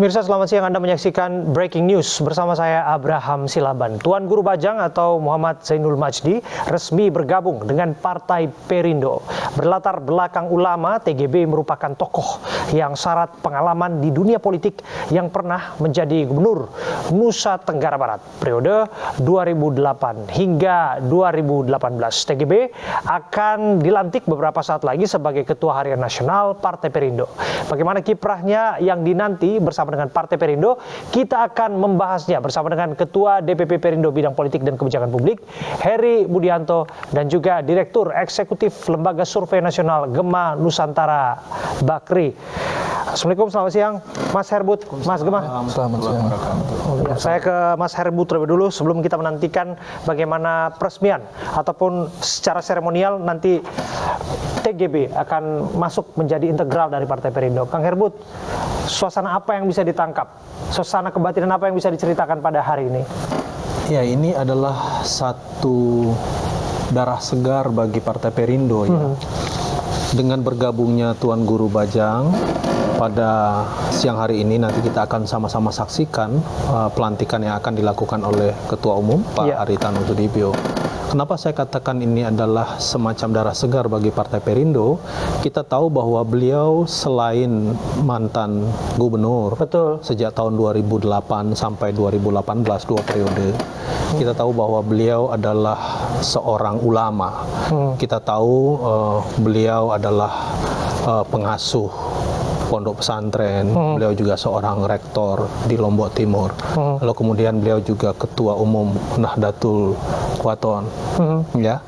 Pemirsa, selamat siang. Anda menyaksikan Breaking News bersama saya Abraham Silaban. Tuan Guru Bajang atau Muhammad Zainul Majdi resmi bergabung dengan Partai Perindo. Berlatar belakang ulama, TGB merupakan tokoh yang syarat pengalaman di dunia politik yang pernah menjadi gubernur Nusa Tenggara Barat periode 2008 hingga 2018. TGB akan dilantik beberapa saat lagi sebagai Ketua Harian Nasional Partai Perindo. Bagaimana kiprahnya yang dinanti bersama dengan Partai Perindo, kita akan membahasnya bersama dengan Ketua DPP Perindo Bidang Politik dan Kebijakan Publik, Heri Budianto, dan juga Direktur Eksekutif Lembaga Survei Nasional Gema Nusantara, Bakri. Assalamualaikum, selamat siang Mas Herbut, Mas Gema. Selamat siang. Saya ke Mas Herbut terlebih dulu sebelum kita menantikan bagaimana peresmian ataupun secara seremonial nanti TGB akan masuk menjadi integral dari Partai Perindo. Kang Herbut, suasana apa yang bisa ditangkap? Suasana kebatinan apa yang bisa diceritakan pada hari ini? Ya, ini adalah satu darah segar bagi Partai Perindo ya. Dengan bergabungnya Tuan Guru Bajang pada siang hari ini, nanti kita akan sama-sama saksikan pelantikan yang akan dilakukan oleh Ketua Umum Pak Haritanu Sudibyo. Kenapa saya katakan ini adalah semacam darah segar bagi Partai Perindo? Kita tahu bahwa beliau selain mantan gubernur, sejak tahun 2008 sampai 2018, 2 periode. Kita tahu bahwa beliau adalah seorang ulama. Kita tahu beliau adalah pengasuh pondok pesantren, beliau juga seorang rektor di Lombok Timur. Lalu kemudian beliau juga ketua umum Nahdlatul Wathon, ya.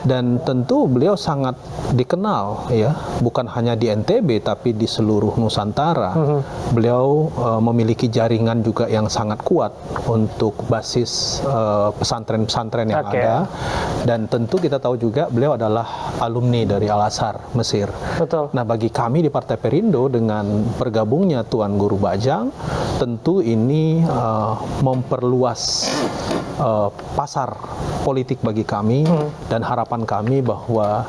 Dan tentu beliau sangat dikenal, ya, bukan hanya di NTB tapi di seluruh Nusantara. Beliau memiliki jaringan juga yang sangat kuat untuk basis pesantren-pesantren yang ada. Dan tentu kita tahu juga beliau adalah alumni dari Al-Azhar, Mesir. Nah, bagi kami di Partai Perindo dengan bergabungnya Tuan Guru Bajang, tentu ini memperluas pasar politik bagi kami, dan harapan kami bahwa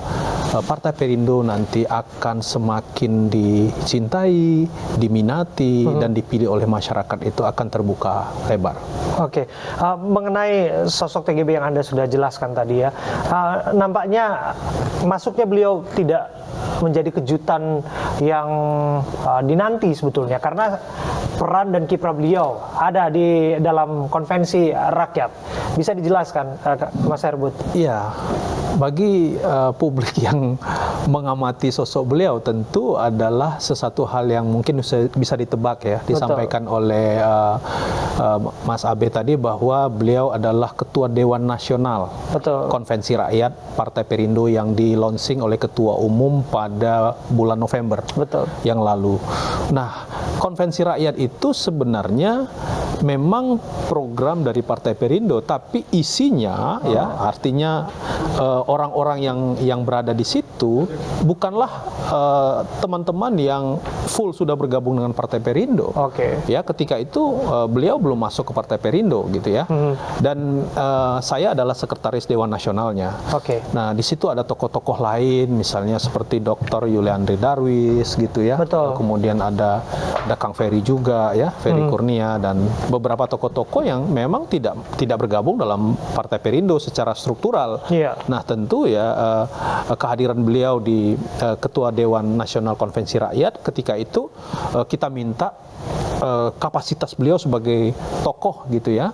Partai Perindo nanti akan semakin dicintai, diminati, dan dipilih oleh masyarakat itu akan terbuka lebar. Mengenai sosok TGB yang Anda sudah jelaskan tadi ya, nampaknya masuknya beliau tidak menjadi kejutan yang dinanti sebetulnya, karena peran dan kiprah beliau ada di dalam konvensi rakyat. Bisa dijelaskan, Mas Herbut? Iya, bagi publik yang mengamati sosok beliau tentu adalah sesuatu hal yang mungkin bisa ditebak ya, disampaikan oleh Mas Abe tadi bahwa beliau adalah Ketua Dewan Nasional Konvensi Rakyat Partai Perindo yang di-launching oleh Ketua Umum pada bulan November yang lalu. Nah, Konvensi Rakyat itu sebenarnya memang program dari Partai Perindo, tapi isinya ya, artinya orang-orang yang berada di situ bukanlah teman-teman yang full sudah bergabung dengan Partai Perindo. Ya, ketika itu beliau belum masuk ke Partai Perindo gitu ya. Dan saya adalah sekretaris Dewan Nasionalnya. Nah, di situ ada tokoh-tokoh lain, misalnya seperti Dr. Yuliandri Darwis gitu ya. Kemudian ada Kang Ferry juga ya, Ferry Kurnia, dan beberapa tokoh-tokoh yang memang tidak bergabung dalam Partai Perindo secara struktural. Nah, tentu ya kehadiran beliau di Ketua Dewan Nasional Konvensi Rakyat ketika itu kita minta kapasitas beliau sebagai tokoh gitu ya,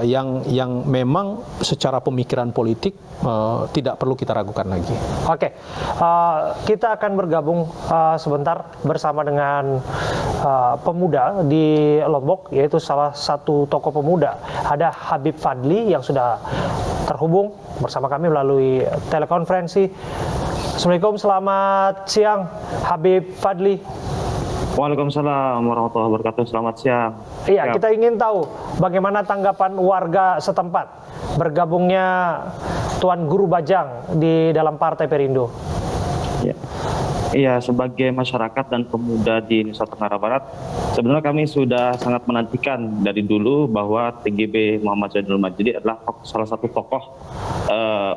yang memang secara pemikiran politik tidak perlu kita ragukan lagi. Kita akan bergabung sebentar bersama dengan pemuda di Lombok, yaitu salah satu tokoh pemuda. Ada Habib Fadli yang sudah terhubung bersama kami melalui telekonferensi. Assalamualaikum, selamat siang Habib Fadli. Waalaikumsalam warahmatullahi wabarakatuh. Selamat siang. Iya, kita ingin tahu bagaimana tanggapan warga setempat bergabungnya Tuan Guru Bajang di dalam Partai Perindo. Iya, sebagai masyarakat dan pemuda di Nusa Tenggara Barat, sebenarnya kami sudah sangat menantikan dari dulu bahwa TGB Muhammad Zainul Majdi adalah salah satu tokoh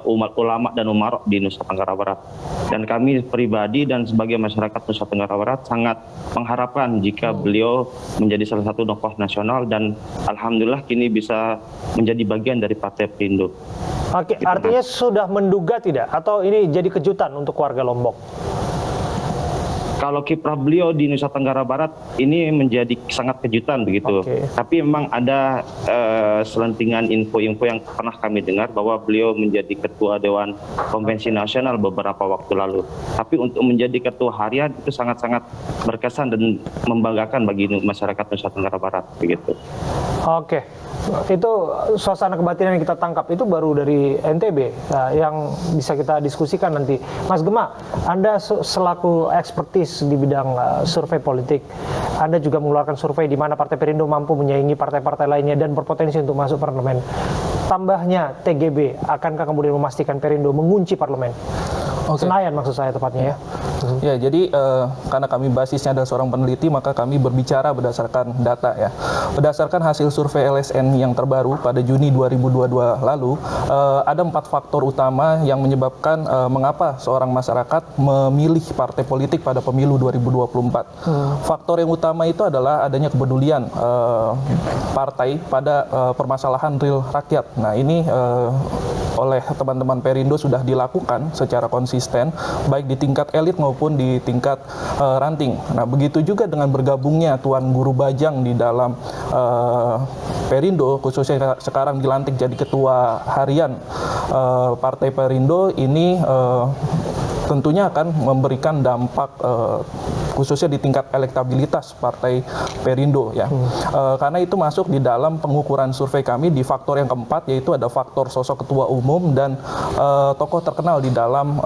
umat ulama dan umarok di Nusa Tenggara Barat. Dan kami pribadi dan sebagai masyarakat Nusa Tenggara Barat sangat mengharapkan jika beliau menjadi salah satu tokoh nasional, dan alhamdulillah kini bisa menjadi bagian dari Partai Perindo. Oke, artinya sudah menduga tidak? Atau ini jadi kejutan untuk warga Lombok? Kalau kiprah beliau di Nusa Tenggara Barat ini menjadi sangat kejutan begitu. Tapi memang ada selentingan info-info yang pernah kami dengar bahwa beliau menjadi ketua Dewan Konvensi Nasional beberapa waktu lalu. Tapi untuk menjadi ketua harian itu sangat-sangat berkesan dan membanggakan bagi masyarakat Nusa Tenggara Barat begitu. Oke, itu suasana kebatinan yang kita tangkap itu baru dari NTB yang bisa kita diskusikan nanti. Mas Gema, Anda selaku ekspertis di bidang survei politik, Anda juga mengeluarkan survei di mana Partai Perindo mampu menyaingi partai-partai lainnya dan berpotensi untuk masuk parlemen. Tambahnya TGB, akankah kemudian memastikan Perindo mengunci parlemen? Senayan maksud saya tepatnya ya. Ya, jadi karena kami basisnya adalah seorang peneliti, maka kami berbicara berdasarkan data ya. Berdasarkan hasil survei LSN yang terbaru pada Juni 2022 lalu, ada 4 faktor utama yang menyebabkan mengapa seorang masyarakat memilih partai politik pada pemilu 2024. Faktor yang utama itu adalah adanya kepedulian partai pada permasalahan real rakyat. Nah, ini oleh teman-teman Perindo sudah dilakukan secara konsisten, baik di tingkat elit maupun di tingkat ranting. Nah, begitu juga dengan bergabungnya Tuan Guru Bajang di dalam Perindo, khususnya sekarang dilantik jadi ketua harian Partai Perindo ini tentunya akan memberikan dampak khususnya di tingkat elektabilitas Partai Perindo ya. Karena itu masuk di dalam pengukuran survei kami di faktor yang keempat, yaitu ada faktor sosok ketua umum dan tokoh terkenal di dalam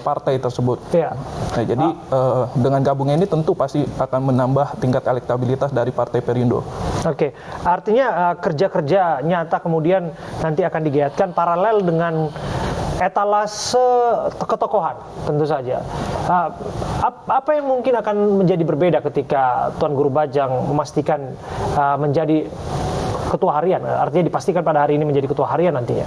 partai tersebut. Ya. Nah, jadi dengan gabungnya ini tentu pasti akan menambah tingkat elektabilitas dari Partai Perindo. Oke, artinya kerja-kerja nyata kemudian nanti akan digiatkan paralel dengan etalase ketokohan tentu saja. Apa yang mungkin akan menjadi berbeda ketika Tuan Guru Bajang memastikan menjadi ketua harian, artinya dipastikan pada hari ini menjadi ketua harian nantinya?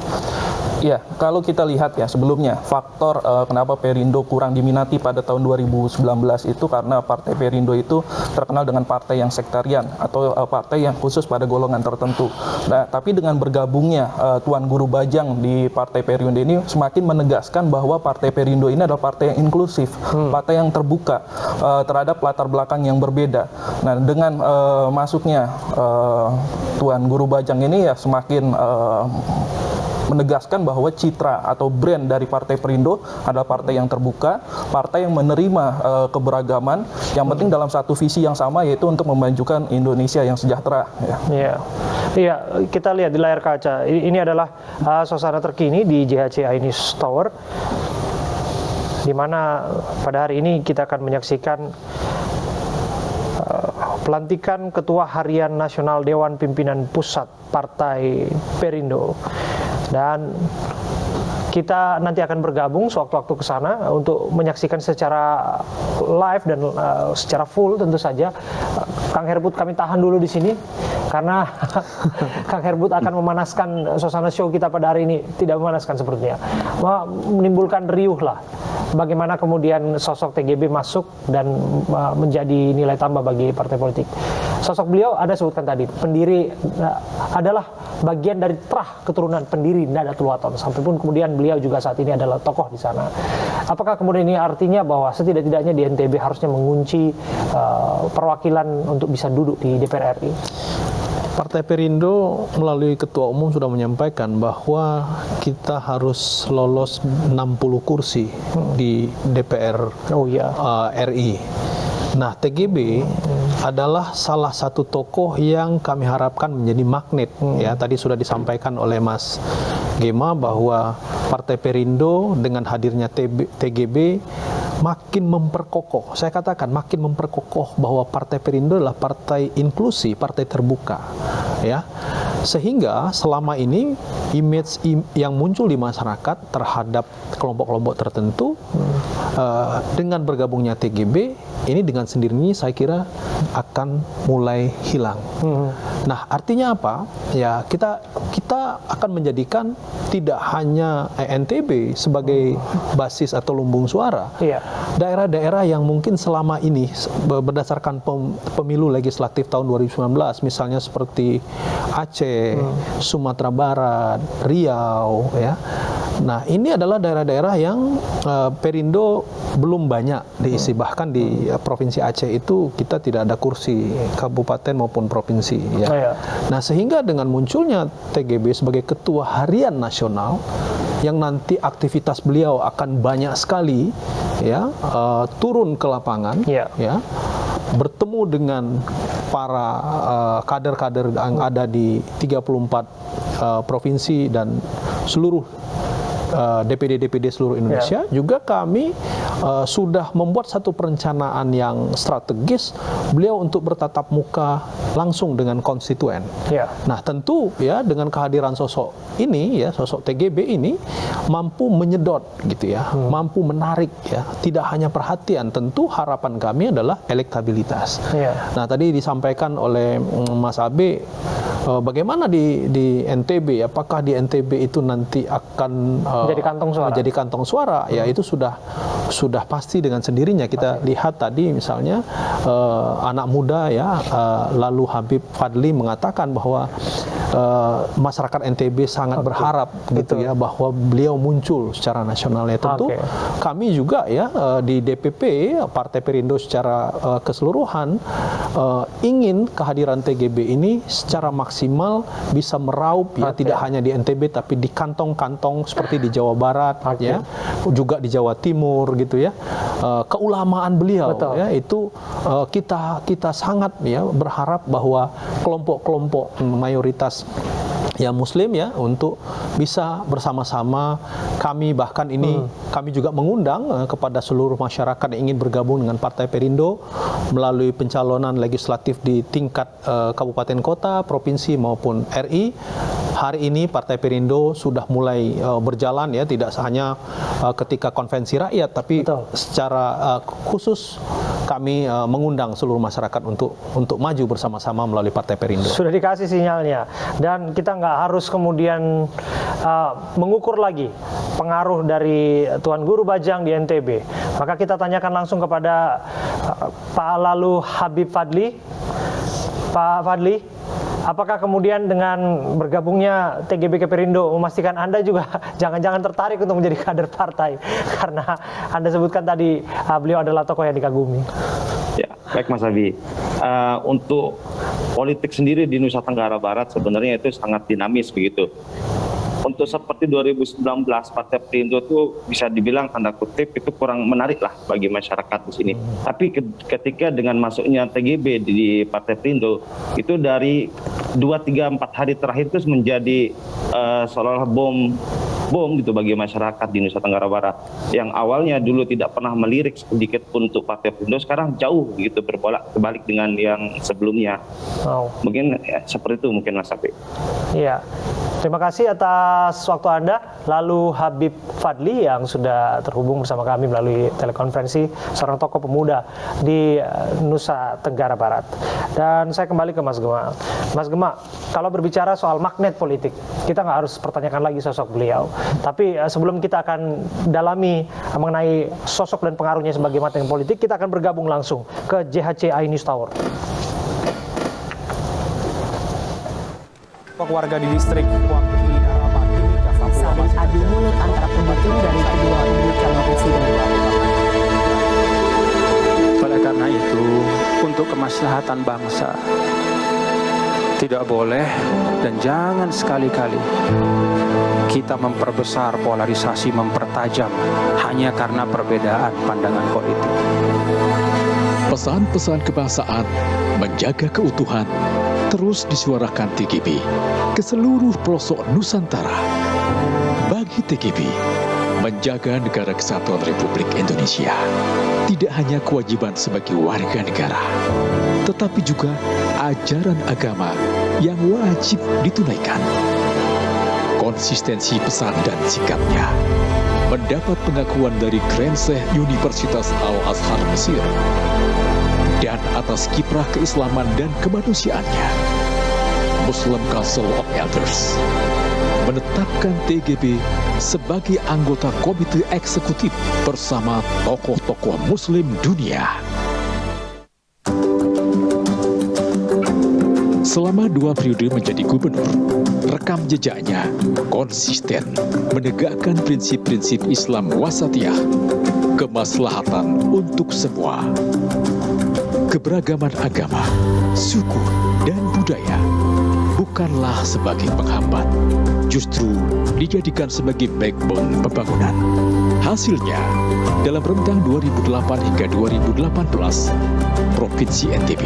Ya, kalau kita lihat ya sebelumnya, faktor kenapa Perindo kurang diminati pada tahun 2019 itu karena Partai Perindo itu terkenal dengan partai yang sektarian atau partai yang khusus pada golongan tertentu. Nah, tapi dengan bergabungnya Tuan Guru Bajang di Partai Perindo ini semakin menegaskan bahwa Partai Perindo ini adalah partai yang inklusif, partai yang terbuka terhadap latar belakang yang berbeda. Nah, dengan masuknya Tuan Guru Bajang ini ya semakin menegaskan bahwa citra atau brand dari Partai Perindo adalah partai yang terbuka, partai yang menerima keberagaman, yang penting dalam satu visi yang sama, yaitu untuk memajukan Indonesia yang sejahtera. Iya, kita lihat di layar kaca. Ini adalah suasana terkini di JHCI News Tower, di mana pada hari ini kita akan menyaksikan pelantikan Ketua Harian Nasional Dewan Pimpinan Pusat Partai Perindo. Dan kita nanti akan bergabung sewaktu-waktu ke sana untuk menyaksikan secara live dan secara full tentu saja. Kang Herbut kami tahan dulu di sini karena Kang Herbut akan memanaskan suasana show kita pada hari ini. Tidak memanaskan sepertinya, menimbulkan riuh lah. Bagaimana kemudian sosok TGB masuk dan menjadi nilai tambah bagi partai politik. Sosok beliau Anda sebutkan tadi, pendiri adalah bagian dari terah keturunan pendiri Nahdlatul Wathon, sampai pun kemudian beliau juga saat ini adalah tokoh di sana. Apakah kemudian ini artinya bahwa setidak-tidaknya di NTB harusnya mengunci perwakilan untuk bisa duduk di DPR RI? Partai Perindo melalui Ketua Umum sudah menyampaikan bahwa kita harus lolos 60 kursi di DPR RI. Nah, TGB adalah salah satu tokoh yang kami harapkan menjadi magnet. Ya, tadi sudah disampaikan oleh Mas Gema bahwa Partai Perindo dengan hadirnya TGB makin memperkokoh, saya katakan makin memperkokoh bahwa Partai Perindo adalah partai inklusi, partai terbuka, ya. Sehingga selama ini image yang muncul di masyarakat terhadap kelompok-kelompok tertentu dengan bergabungnya TGB ini dengan sendirinya saya kira akan mulai hilang. Nah, artinya apa? Ya, kita akan menjadikan tidak hanya NTB sebagai basis atau lumbung suara. Daerah-daerah yang mungkin selama ini berdasarkan pemilu legislatif tahun 2019 misalnya seperti Aceh, Sumatera Barat, Riau, ya. Nah, ini adalah daerah-daerah yang Perindo belum banyak diisi. Bahkan di Provinsi Aceh itu kita tidak ada kursi kabupaten maupun provinsi, ya. Nah, sehingga dengan munculnya TGB sebagai ketua harian nasional yang nanti aktivitas beliau akan banyak sekali, ya, turun ke lapangan, ya, bertemu dengan para kader-kader yang ada di 34 provinsi dan seluruh DPD seluruh Indonesia. Juga kami sudah membuat satu perencanaan yang strategis beliau untuk bertatap muka langsung dengan konstituen. Nah, tentu ya dengan kehadiran sosok ini, ya, sosok TGB ini mampu menyedot gitu ya, mampu menarik, ya, tidak hanya perhatian, tentu harapan kami adalah elektabilitas. Nah, tadi disampaikan oleh Mas Abe bagaimana di NTB, apakah di NTB itu nanti akan menjadi kantong suara, ya itu sudah pasti dengan sendirinya. Kita lihat tadi misalnya anak muda, ya, lalu Habib Fadli mengatakan bahwa masyarakat NTB sangat berharap gitu ya bahwa beliau muncul secara nasional. Ya, tentu kami juga ya di DPP Partai Perindo secara keseluruhan ingin kehadiran TGB ini secara maksimal bisa meraup, ya, tidak hanya di NTB tapi di kantong-kantong seperti di Jawa Barat, ya, juga di Jawa Timur gitu ya. Keulamaan beliau, ya, itu kita sangat, ya, berharap bahwa kelompok-kelompok mayoritas ya Muslim, ya, untuk bisa bersama-sama kami, bahkan ini kami juga mengundang kepada seluruh masyarakat yang ingin bergabung dengan Partai Perindo melalui pencalonan legislatif di tingkat kabupaten kota, provinsi maupun RI. Hari ini Partai Perindo sudah mulai berjalan, ya, tidak hanya ketika konvensi rakyat tapi secara khusus kami mengundang seluruh masyarakat untuk maju bersama-sama melalui Partai Perindo. Sudah dikasih sinyalnya, dan kita nggak harus kemudian mengukur lagi pengaruh dari Tuan Guru Bajang di NTB. Maka kita tanyakan langsung kepada Pak Lalu Habib Fadli. Pak Fadli, apakah kemudian dengan bergabungnya TGB ke Perindo memastikan Anda juga jangan-jangan tertarik untuk menjadi kader partai? Karena Anda sebutkan tadi beliau adalah tokoh yang dikagumi. Ya, baik Mas Abi. Untuk politik sendiri di Nusa Tenggara Barat sebenarnya itu sangat dinamis begitu. Untuk seperti 2019 Partai Perindo itu bisa dibilang tanda kutip itu kurang menarik lah bagi masyarakat di sini. Tapi ketika dengan masuknya TGB di Partai Perindo itu dari 2, 3, 4 hari terakhir itu menjadi seolah-olah bom gitu bagi masyarakat di Nusa Tenggara Barat yang awalnya dulu tidak pernah melirik sedikit pun untuk Partai Perindo, sekarang jauh gitu berbalik dengan yang sebelumnya. Mungkin ya, seperti itu mungkin Mas Abe. Iya. Terima kasih atas waktu Anda, lalu Habib Fadli yang sudah terhubung bersama kami melalui telekonferensi, seorang tokoh pemuda di Nusa Tenggara Barat. Dan saya kembali ke Mas Gema. Mas Gema, kalau berbicara soal magnet politik, kita nggak harus pertanyakan lagi sosok beliau. Tapi sebelum kita akan dalami mengenai sosok dan pengaruhnya sebagai magnet politik, kita akan bergabung langsung ke JHCI News Tower. Warga di distrik Kuangki Arapati, saling adu mulut antara pendukung dari kedua kubu calon presiden. Oleh karena itu, untuk kemaslahatan bangsa, tidak boleh dan jangan sekali-kali kita memperbesar polarisasi, mempertajam hanya karena perbedaan pandangan politik. Pesan-pesan kebangsaan menjaga keutuhan terus disuarakan TGB ke seluruh pelosok Nusantara. Bagi TGB, Menjaga negara kesatuan Republik Indonesia tidak hanya kewajiban sebagai warga negara, tetapi juga ajaran agama yang wajib ditunaikan. Konsistensi pesan dan sikapnya mendapat pengakuan dari Grand Sheikh Universitas Al-Azhar Mesir, dan atas kiprah keislaman dan kemanusiaannya, Muslim Council of Elders menetapkan TGB sebagai anggota komite eksekutif bersama tokoh-tokoh Muslim dunia. Selama 2 periode menjadi gubernur, rekam jejaknya konsisten menegakkan prinsip-prinsip Islam wasatiyah, kemaslahatan untuk semua. Keberagaman agama, suku, dan budaya bukanlah sebagai penghambat, justru dijadikan sebagai backbone pembangunan. Hasilnya, dalam rentang 2008 hingga 2018, Provinsi NTB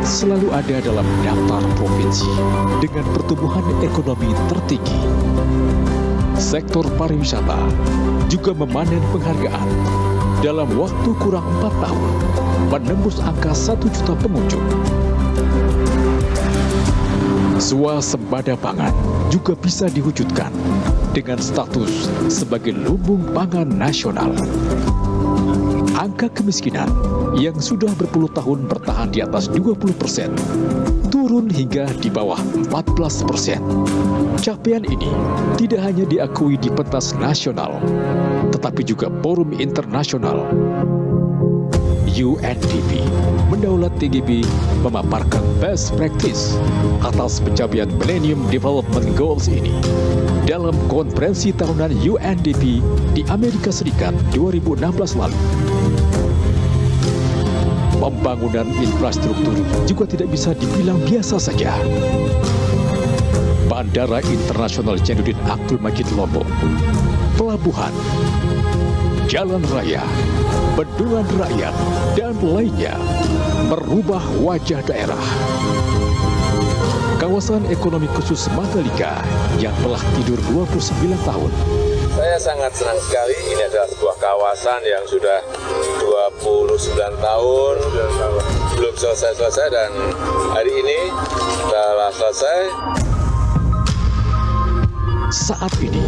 selalu ada dalam daftar provinsi dengan pertumbuhan ekonomi tertinggi. Sektor pariwisata juga memanen penghargaan. Dalam waktu kurang 4 tahun, menembus angka 1 juta pengunjung. Swasembada pangan juga bisa diwujudkan dengan status sebagai lumbung pangan nasional. Angka kemiskinan yang sudah berpuluh tahun bertahan di atas 20%, turun hingga di bawah 14%. Capaian ini tidak hanya diakui di pentas nasional, tetapi juga forum internasional. UNDP mendaulat TGB memaparkan best practice atas pencapaian Millennium Development Goals ini dalam konferensi tahunan UNDP di Amerika Serikat 2016 lalu. Pembangunan infrastruktur juga tidak bisa dibilang biasa saja. Bandara Internasional Zainuddin Abdul Majid Lombok, pelabuhan, jalan raya, bendungan rakyat, dan lainnya merubah wajah daerah. Kawasan ekonomi khusus Mandalika yang telah tidur 29 tahun. Saya sangat senang sekali, ini adalah sebuah kawasan yang sudah 29 tahun belum selesai-selesai, dan hari ini telah selesai. Saat ini,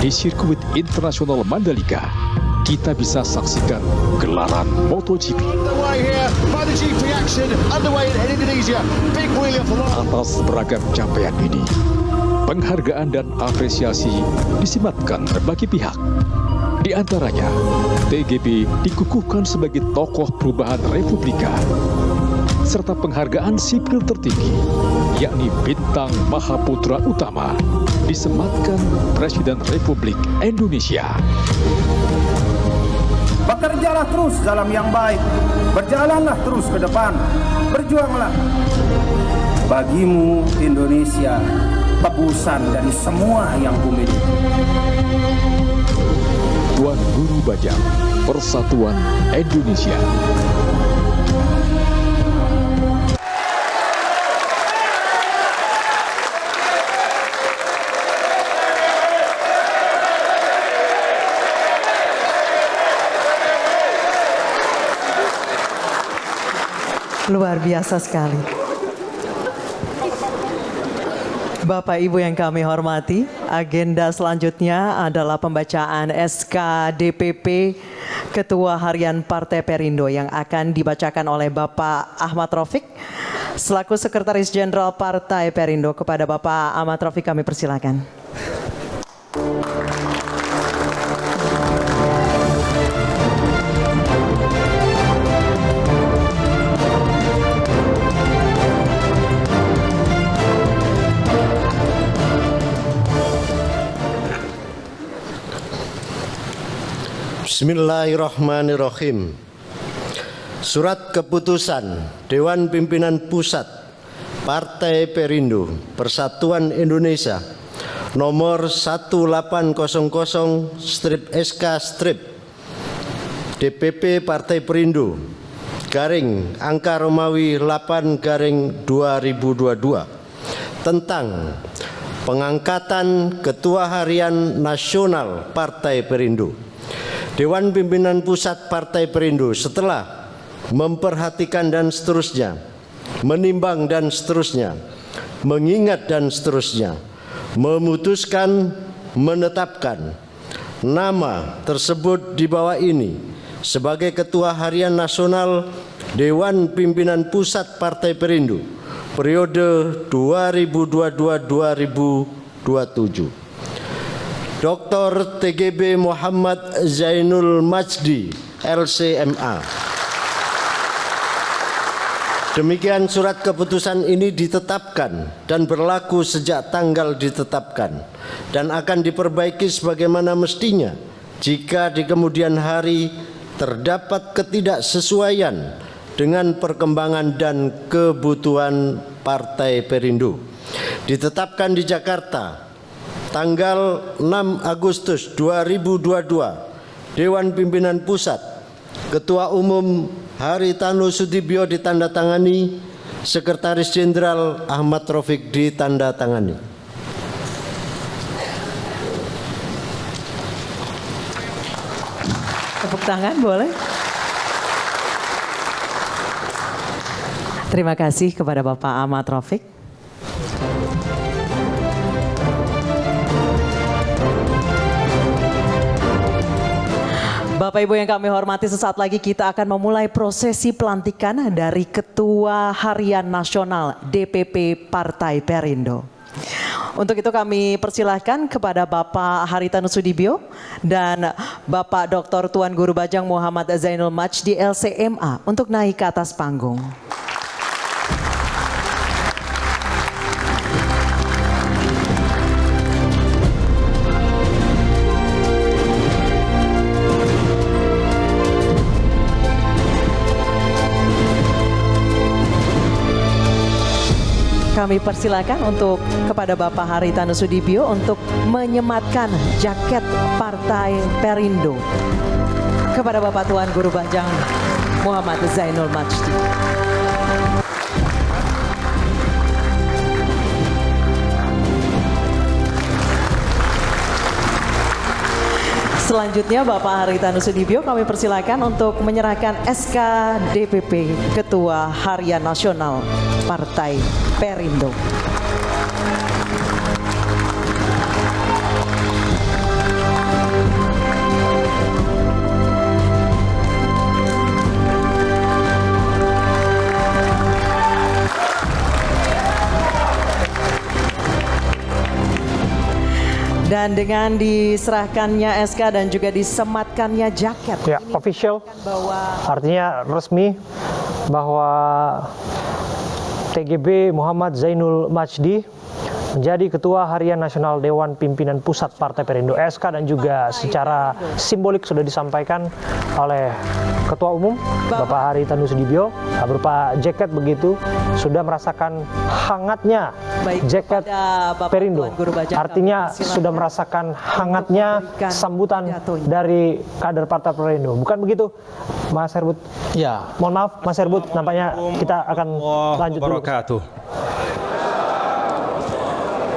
di sirkuit internasional Mandalika, kita bisa saksikan gelaran MotoGP. Atas beragam capaian ini, penghargaan dan apresiasi disematkan berbagai pihak. Di antaranya, TGB dikukuhkan sebagai tokoh perubahan Republika, serta penghargaan sipil tertinggi, yakni Bintang Mahaputra Utama, disematkan Presiden Republik Indonesia. Bekerjalah terus dalam yang baik, berjalanlah terus ke depan, berjuanglah. Bagimu Indonesia, tebusan dari semua yang kumiliki. Tuan Guru Bajang, Persatuan Indonesia. Luar biasa sekali. Bapak Ibu yang kami hormati, agenda selanjutnya adalah pembacaan SK DPP Ketua Harian Partai Perindo yang akan dibacakan oleh Bapak Ahmad Raufik selaku Sekretaris Jenderal Partai Perindo. Kepada Bapak Ahmad Raufik kami persilakan. Bismillahirrahmanirrahim. Surat keputusan Dewan Pimpinan Pusat Partai Perindo Persatuan Indonesia nomor 1800/SK- DPP Partai Perindo garing angka Romawi 8/2022 tentang pengangkatan Ketua Harian Nasional Partai Perindo. Dewan Pimpinan Pusat Partai Perindo setelah memperhatikan dan seterusnya, menimbang dan seterusnya, mengingat dan seterusnya, memutuskan menetapkan nama tersebut di bawah ini sebagai Ketua Harian Nasional Dewan Pimpinan Pusat Partai Perindo periode 2022-2027. Dr. TGB Muhammad Zainul Majdi, LCMA. Demikian surat keputusan ini ditetapkan dan berlaku sejak tanggal ditetapkan dan akan diperbaiki sebagaimana mestinya jika di kemudian hari terdapat ketidaksesuaian dengan perkembangan dan kebutuhan Partai Perindo. Ditetapkan di Jakarta tanggal 6 Agustus 2022, Dewan Pimpinan Pusat, Ketua Umum Haritanu Sudibyo ditandatangani, Sekretaris Jenderal Ahmad Rafiq ditandatangani. Tepuk tangan boleh? Terima kasih kepada Bapak Ahmad Rafiq. Bapak Ibu yang kami hormati, sesaat lagi kita akan memulai prosesi pelantikan dari Ketua Harian Nasional DPP Partai Perindo. Untuk itu kami persilahkan kepada Bapak Haritanu Sudibyo dan Bapak Dr. Tuan Guru Bajang Muhammad Zainul Majdi LCMA untuk naik ke atas panggung. Kami persilakan untuk kepada Bapak Haritanu Sudibyo untuk menyematkan jaket Partai Perindo kepada Bapak Tuan Guru Bajang Muhammad Zainul Majdi. Selanjutnya Bapak Haritanu Sudibyo kami persilakan untuk menyerahkan SK DPP Ketua Harian Nasional Partai Perindo. Dan dengan diserahkannya SK dan juga disematkannya jaket. Ya, official. Artinya resmi bahwa TGB Muhammad Zainul Majdi menjadi Ketua Harian Nasional Dewan Pimpinan Pusat Partai Perindo SK, dan juga secara simbolik sudah disampaikan oleh Ketua Umum Bapak Haritanu Sudibyo berupa jaket, begitu sudah merasakan hangatnya jaket Perindo. Artinya sudah merasakan hangatnya sambutan dari kader Partai Perindo. Bukan begitu, Mas Herbut? Ya. Mohon maaf, Mas Herbut, nampaknya kita akan lanjut dulu.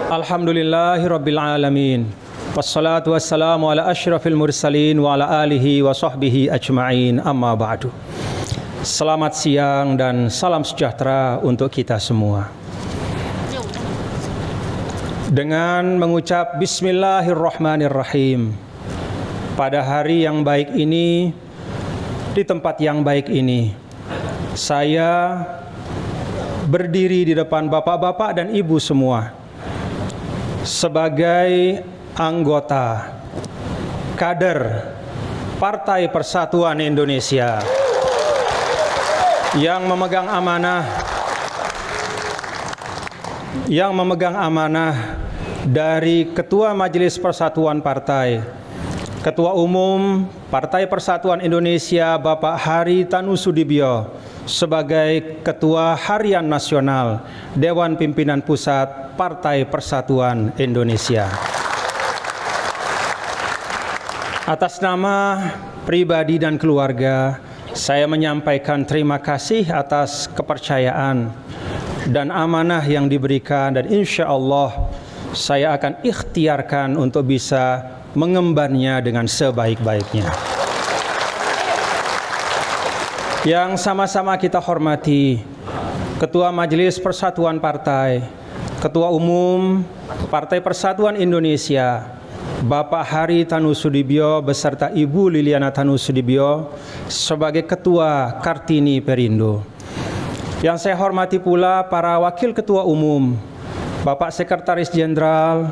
Alhamdulillahirabbil alamin. Wassalatu wassalamu ala asyrafil mursalin wa ala alihi wa sahbihi ajma'in, amma ba'du. Selamat siang dan salam sejahtera untuk kita semua. Dengan mengucap bismillahirrahmanirrahim, pada hari yang baik ini, di tempat yang baik ini, saya berdiri di depan bapak-bapak dan ibu semua sebagai anggota kader Partai Persatuan Indonesia yang memegang amanah dari Ketua Majelis Persatuan Partai, Ketua Umum Partai Persatuan Indonesia Bapak Haritanu Sudibyo sebagai Ketua Harian Nasional Dewan Pimpinan Pusat Partai Persatuan Indonesia. Atas nama pribadi dan keluarga, saya menyampaikan terima kasih atas kepercayaan dan amanah yang diberikan, dan insya Allah saya akan ikhtiarkan untuk bisa mengembannya dengan sebaik-baiknya. Yang sama-sama kita hormati Ketua Majelis Persatuan Partai, Ketua Umum Partai Persatuan Indonesia, Bapak Hari Tanusudibyo beserta Ibu Liliana Tanusudibyo sebagai Ketua Kartini Perindo. Yang saya hormati pula para Wakil Ketua Umum, Bapak Sekretaris Jenderal,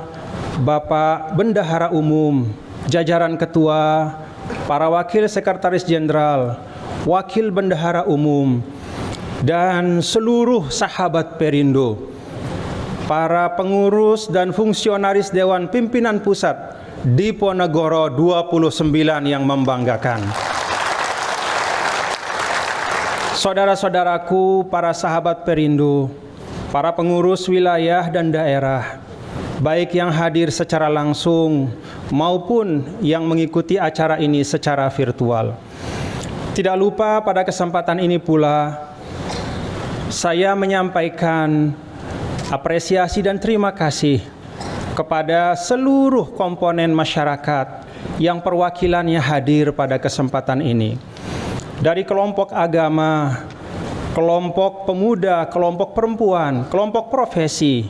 Bapak Bendahara Umum, jajaran Ketua, para Wakil Sekretaris Jenderal, Wakil Bendahara Umum, dan seluruh sahabat Perindo, para pengurus dan fungsionaris Dewan Pimpinan Pusat Diponegoro 29 yang membanggakan. Saudara-saudaraku, para sahabat Perindo, para pengurus wilayah dan daerah, baik yang hadir secara langsung maupun yang mengikuti acara ini secara virtual. Tidak lupa pada kesempatan ini pula saya menyampaikan apresiasi dan terima kasih kepada seluruh komponen masyarakat yang perwakilannya hadir pada kesempatan ini. Dari kelompok agama, kelompok pemuda, kelompok perempuan, kelompok profesi,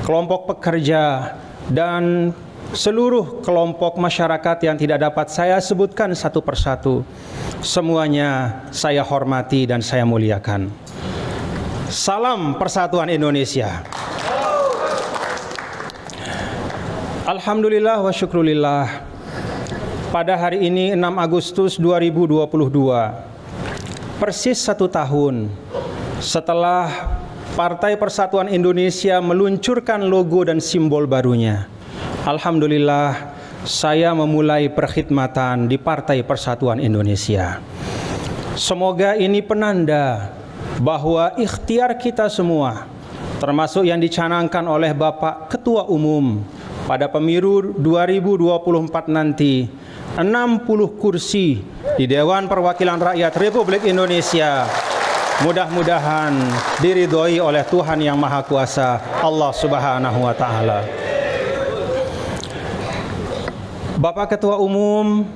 kelompok pekerja, dan seluruh kelompok masyarakat yang tidak dapat saya sebutkan satu persatu. Semuanya saya hormati dan saya muliakan. Salam Persatuan Indonesia. Alhamdulillah wa syukrulillah. Pada hari ini 6 Agustus 2022, persis 1 tahun setelah Partai Persatuan Indonesia meluncurkan logo dan simbol barunya, alhamdulillah saya memulai perkhidmatan di Partai Persatuan Indonesia. Semoga ini penanda bahwa ikhtiar kita semua, termasuk yang dicanangkan oleh Bapak Ketua Umum pada pemilu 2024 nanti, 60 kursi di Dewan Perwakilan Rakyat Republik Indonesia, mudah-mudahan diridhoi oleh Tuhan Yang Maha Kuasa, Allah Subhanahu wa Ta'ala. Bapak Ketua Umum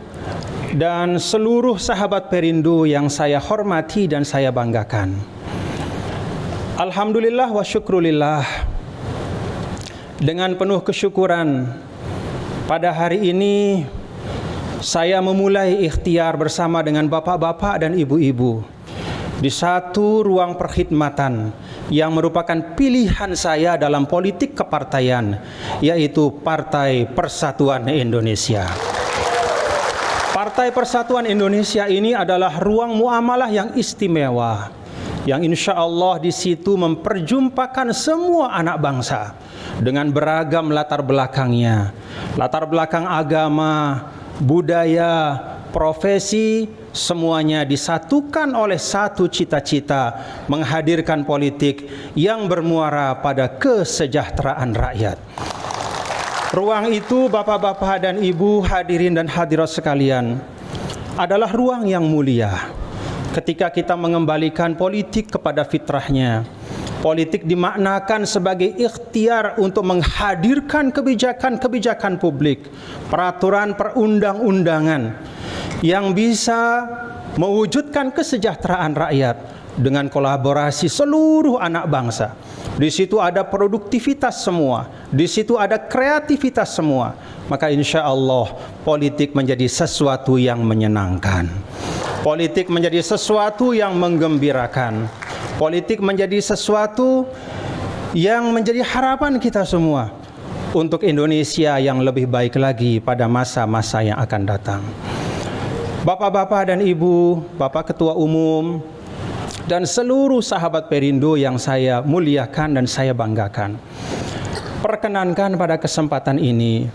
dan seluruh sahabat Perindo yang saya hormati dan saya banggakan, alhamdulillah wa syukrulillah, dengan penuh kesyukuran pada hari ini saya memulai ikhtiar bersama dengan bapak-bapak dan ibu-ibu di satu ruang perkhidmatan yang merupakan pilihan saya dalam politik kepartaian, yaitu Partai Persatuan Indonesia. Partai Persatuan Indonesia ini adalah ruang muamalah yang istimewa, yang insya Allah di situ memperjumpakan semua anak bangsa dengan beragam latar belakangnya, latar belakang agama, budaya, profesi, semuanya disatukan oleh satu cita-cita, menghadirkan politik yang bermuara pada kesejahteraan rakyat. Ruang itu, bapak-bapak dan ibu hadirin dan hadirat sekalian, adalah ruang yang mulia ketika kita mengembalikan politik kepada fitrahnya. Politik dimaknakan sebagai ikhtiar untuk menghadirkan kebijakan-kebijakan publik, peraturan perundang-undangan yang bisa mewujudkan kesejahteraan rakyat dengan kolaborasi seluruh anak bangsa. Di situ ada produktivitas semua, di situ ada kreativitas semua. Maka insya Allah politik menjadi sesuatu yang menyenangkan. Politik menjadi sesuatu yang menggembirakan. Politik menjadi sesuatu yang menjadi harapan kita semua untuk Indonesia yang lebih baik lagi pada masa-masa yang akan datang. Bapak-bapak dan ibu, Bapak Ketua Umum, dan seluruh sahabat Perindo yang saya muliakan dan saya banggakan, perkenankan pada kesempatan ini,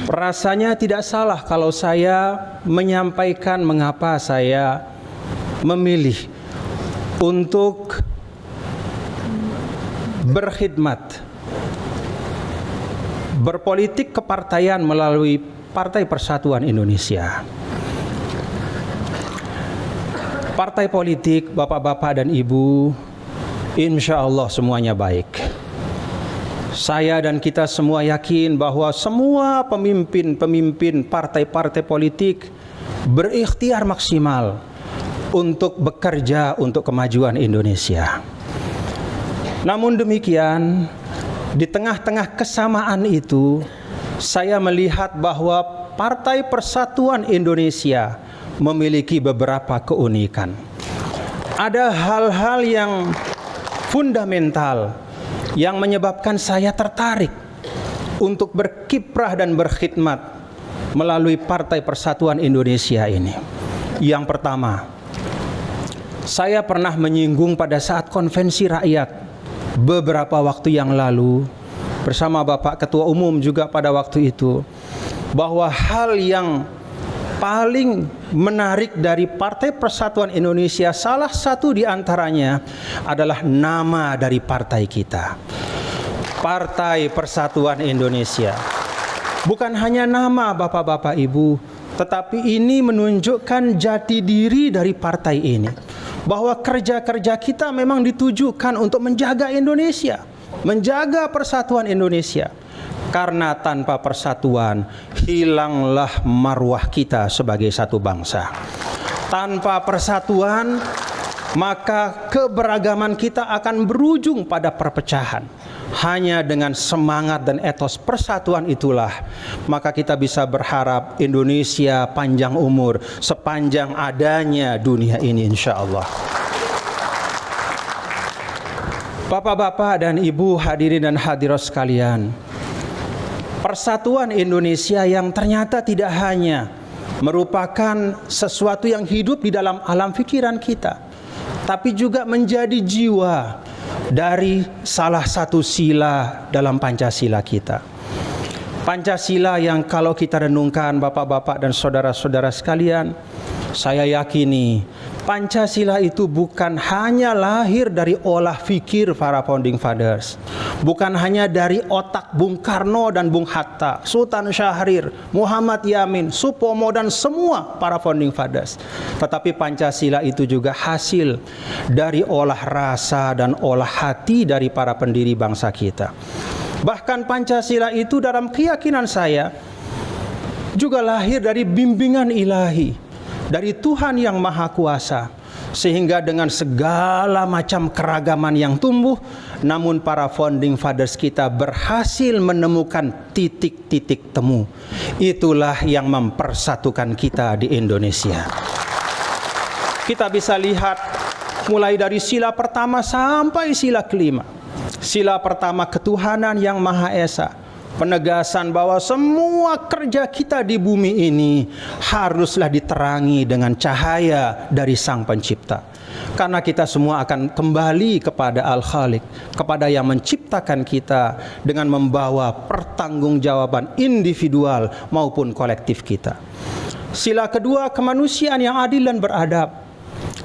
rasanya tidak salah kalau saya menyampaikan mengapa saya memilih untuk berkhidmat, berpolitik kepartaian melalui Partai Persatuan Indonesia. Partai politik, bapak-bapak dan ibu, insya Allah semuanya baik. Saya dan kita semua yakin bahwa semua pemimpin partai-partai politik berikhtiar maksimal untuk bekerja untuk kemajuan Indonesia. Namun demikian, di tengah-tengah kesamaan itu, saya melihat bahwa Partai Persatuan Indonesia memiliki beberapa keunikan. Ada hal-hal yang fundamental yang menyebabkan saya tertarik untuk berkiprah dan berkhidmat melalui Partai Persatuan Indonesia ini. Yang pertama, saya pernah menyinggung pada saat konvensi rakyat beberapa waktu yang lalu bersama Bapak Ketua Umum juga pada waktu itu, bahwa hal yang paling menarik dari Partai Persatuan Indonesia, salah satu di antaranya adalah nama dari partai kita, Partai Persatuan Indonesia. Bukan hanya nama Bapak-bapak Ibu, tetapi ini menunjukkan jati diri dari partai ini, bahwa kerja-kerja kita memang ditujukan untuk menjaga Indonesia, menjaga persatuan Indonesia. Karena tanpa persatuan, hilanglah marwah kita sebagai satu bangsa. Tanpa persatuan, maka keberagaman kita akan berujung pada perpecahan. Hanya dengan semangat dan etos persatuan itulah, maka kita bisa berharap Indonesia panjang umur sepanjang adanya dunia ini, insya Allah. Bapak-bapak dan ibu hadirin dan hadirat sekalian, persatuan Indonesia yang ternyata tidak hanya merupakan sesuatu yang hidup di dalam alam pikiran kita, tapi juga menjadi jiwa dari salah satu sila dalam Pancasila kita. Pancasila yang kalau kita renungkan bapak-bapak dan saudara-saudara sekalian, saya yakini Pancasila itu bukan hanya lahir dari olah fikir para founding fathers, bukan hanya dari otak Bung Karno dan Bung Hatta, Sultan Syahrir, Muhammad Yamin, Supomo dan semua para founding fathers, tetapi Pancasila itu juga hasil dari olah rasa dan olah hati dari para pendiri bangsa kita. Bahkan Pancasila itu dalam keyakinan saya juga lahir dari bimbingan ilahi dari Tuhan yang Maha Kuasa, sehingga dengan segala macam keragaman yang tumbuh, namun para founding fathers kita berhasil menemukan titik-titik temu. Itulah yang mempersatukan kita di Indonesia. Kita bisa lihat mulai dari sila pertama sampai sila kelima. Sila pertama, ketuhanan yang Maha Esa, penegasan bahwa semua kerja kita di bumi ini haruslah diterangi dengan cahaya dari Sang Pencipta. Karena kita semua akan kembali kepada Al-Khaliq, kepada yang menciptakan kita, dengan membawa pertanggungjawaban individual maupun kolektif kita. Sila kedua, kemanusiaan yang adil dan beradab,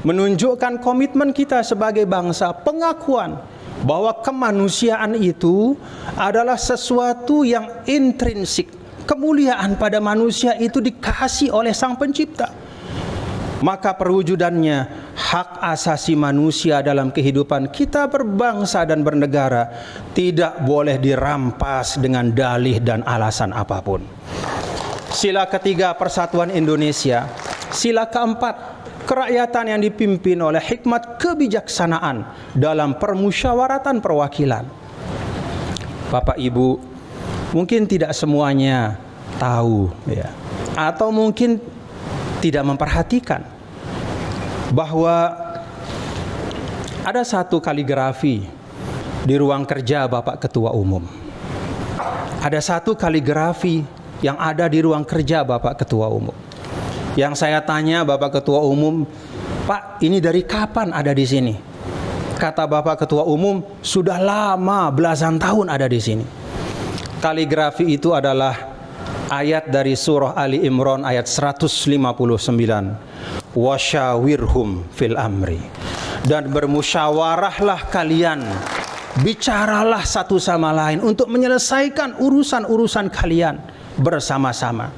menunjukkan komitmen kita sebagai bangsa, pengakuan bahwa kemanusiaan itu adalah sesuatu yang intrinsik. Kemuliaan pada manusia itu dikasih oleh Sang Pencipta. Maka perwujudannya hak asasi manusia dalam kehidupan kita berbangsa dan bernegara tidak boleh dirampas dengan dalih dan alasan apapun. Sila ketiga, persatuan Indonesia. Sila keempat, kerakyatan yang dipimpin oleh hikmat kebijaksanaan dalam permusyawaratan perwakilan. Bapak Ibu, mungkin tidak semuanya tahu ya, atau mungkin tidak memperhatikan bahwa ada satu kaligrafi di ruang kerja Bapak Ketua Umum. Ada satu kaligrafi yang ada di ruang kerja Bapak Ketua Umum. Yang saya tanya Bapak Ketua Umum, Pak, ini dari kapan ada di sini? Kata Bapak Ketua Umum, sudah lama, belasan tahun ada di sini. Kaligrafi itu adalah ayat dari surah Ali Imran ayat 159. Wasyawirhum fil amri. Dan bermusyawarahlah kalian, bicaralah satu sama lain untuk menyelesaikan urusan-urusan kalian bersama-sama.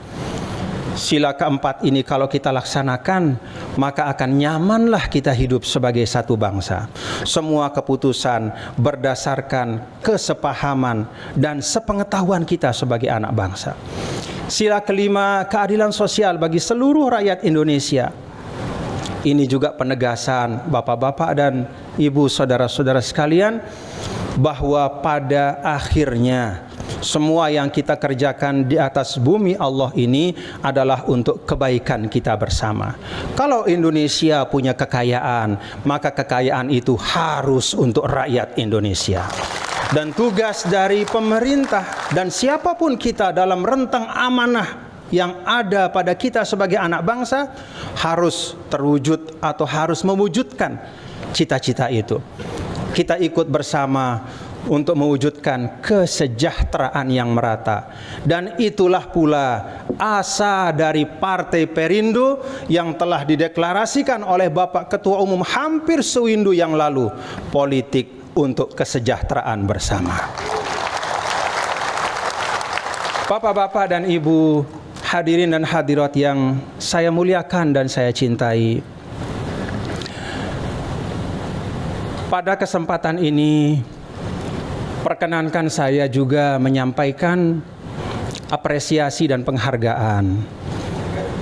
Sila keempat ini kalau kita laksanakan, maka akan nyamanlah kita hidup sebagai satu bangsa. Semua keputusan berdasarkan kesepahaman dan sepengetahuan kita sebagai anak bangsa. Sila kelima, keadilan sosial bagi seluruh rakyat Indonesia. Ini juga penegasan bapak-bapak dan ibu saudara-saudara sekalian, bahwa pada akhirnya semua yang kita kerjakan di atas bumi Allah ini adalah untuk kebaikan kita bersama. Kalau Indonesia punya kekayaan, maka kekayaan itu harus untuk rakyat Indonesia. Dan tugas dari pemerintah dan siapapun kita dalam rentang amanah yang ada pada kita sebagai anak bangsa harus terwujud atau harus mewujudkan cita-cita itu. Kita ikut bersama untuk mewujudkan kesejahteraan yang merata. Dan itulah pula asa dari Partai Perindo yang telah dideklarasikan oleh Bapak Ketua Umum hampir sewindu yang lalu, politik untuk kesejahteraan bersama. Bapak-bapak dan ibu, hadirin dan hadirat yang saya muliakan dan saya cintai, pada kesempatan ini perkenankan saya juga menyampaikan apresiasi dan penghargaan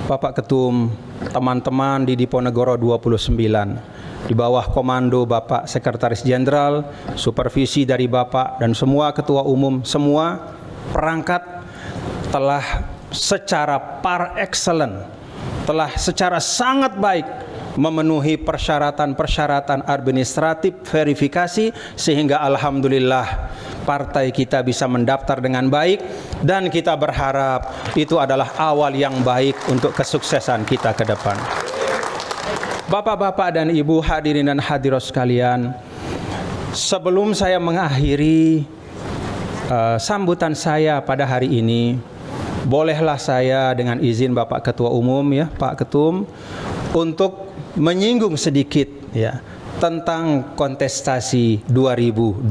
Bapak Ketum, teman-teman di Diponegoro 29 di bawah komando Bapak Sekretaris Jenderal, supervisi dari Bapak dan semua ketua umum, semua perangkat telah secara par excellence, telah secara sangat baik memenuhi persyaratan-persyaratan administratif verifikasi, sehingga alhamdulillah partai kita bisa mendaftar dengan baik, dan kita berharap itu adalah awal yang baik untuk kesuksesan kita ke depan. Bapak-bapak dan ibu, hadirin dan hadirat sekalian, sebelum saya mengakhiri sambutan saya pada hari ini, bolehlah saya dengan izin Bapak Ketua Umum, ya Pak Ketum, untuk menyinggung sedikit ya tentang kontestasi 2024.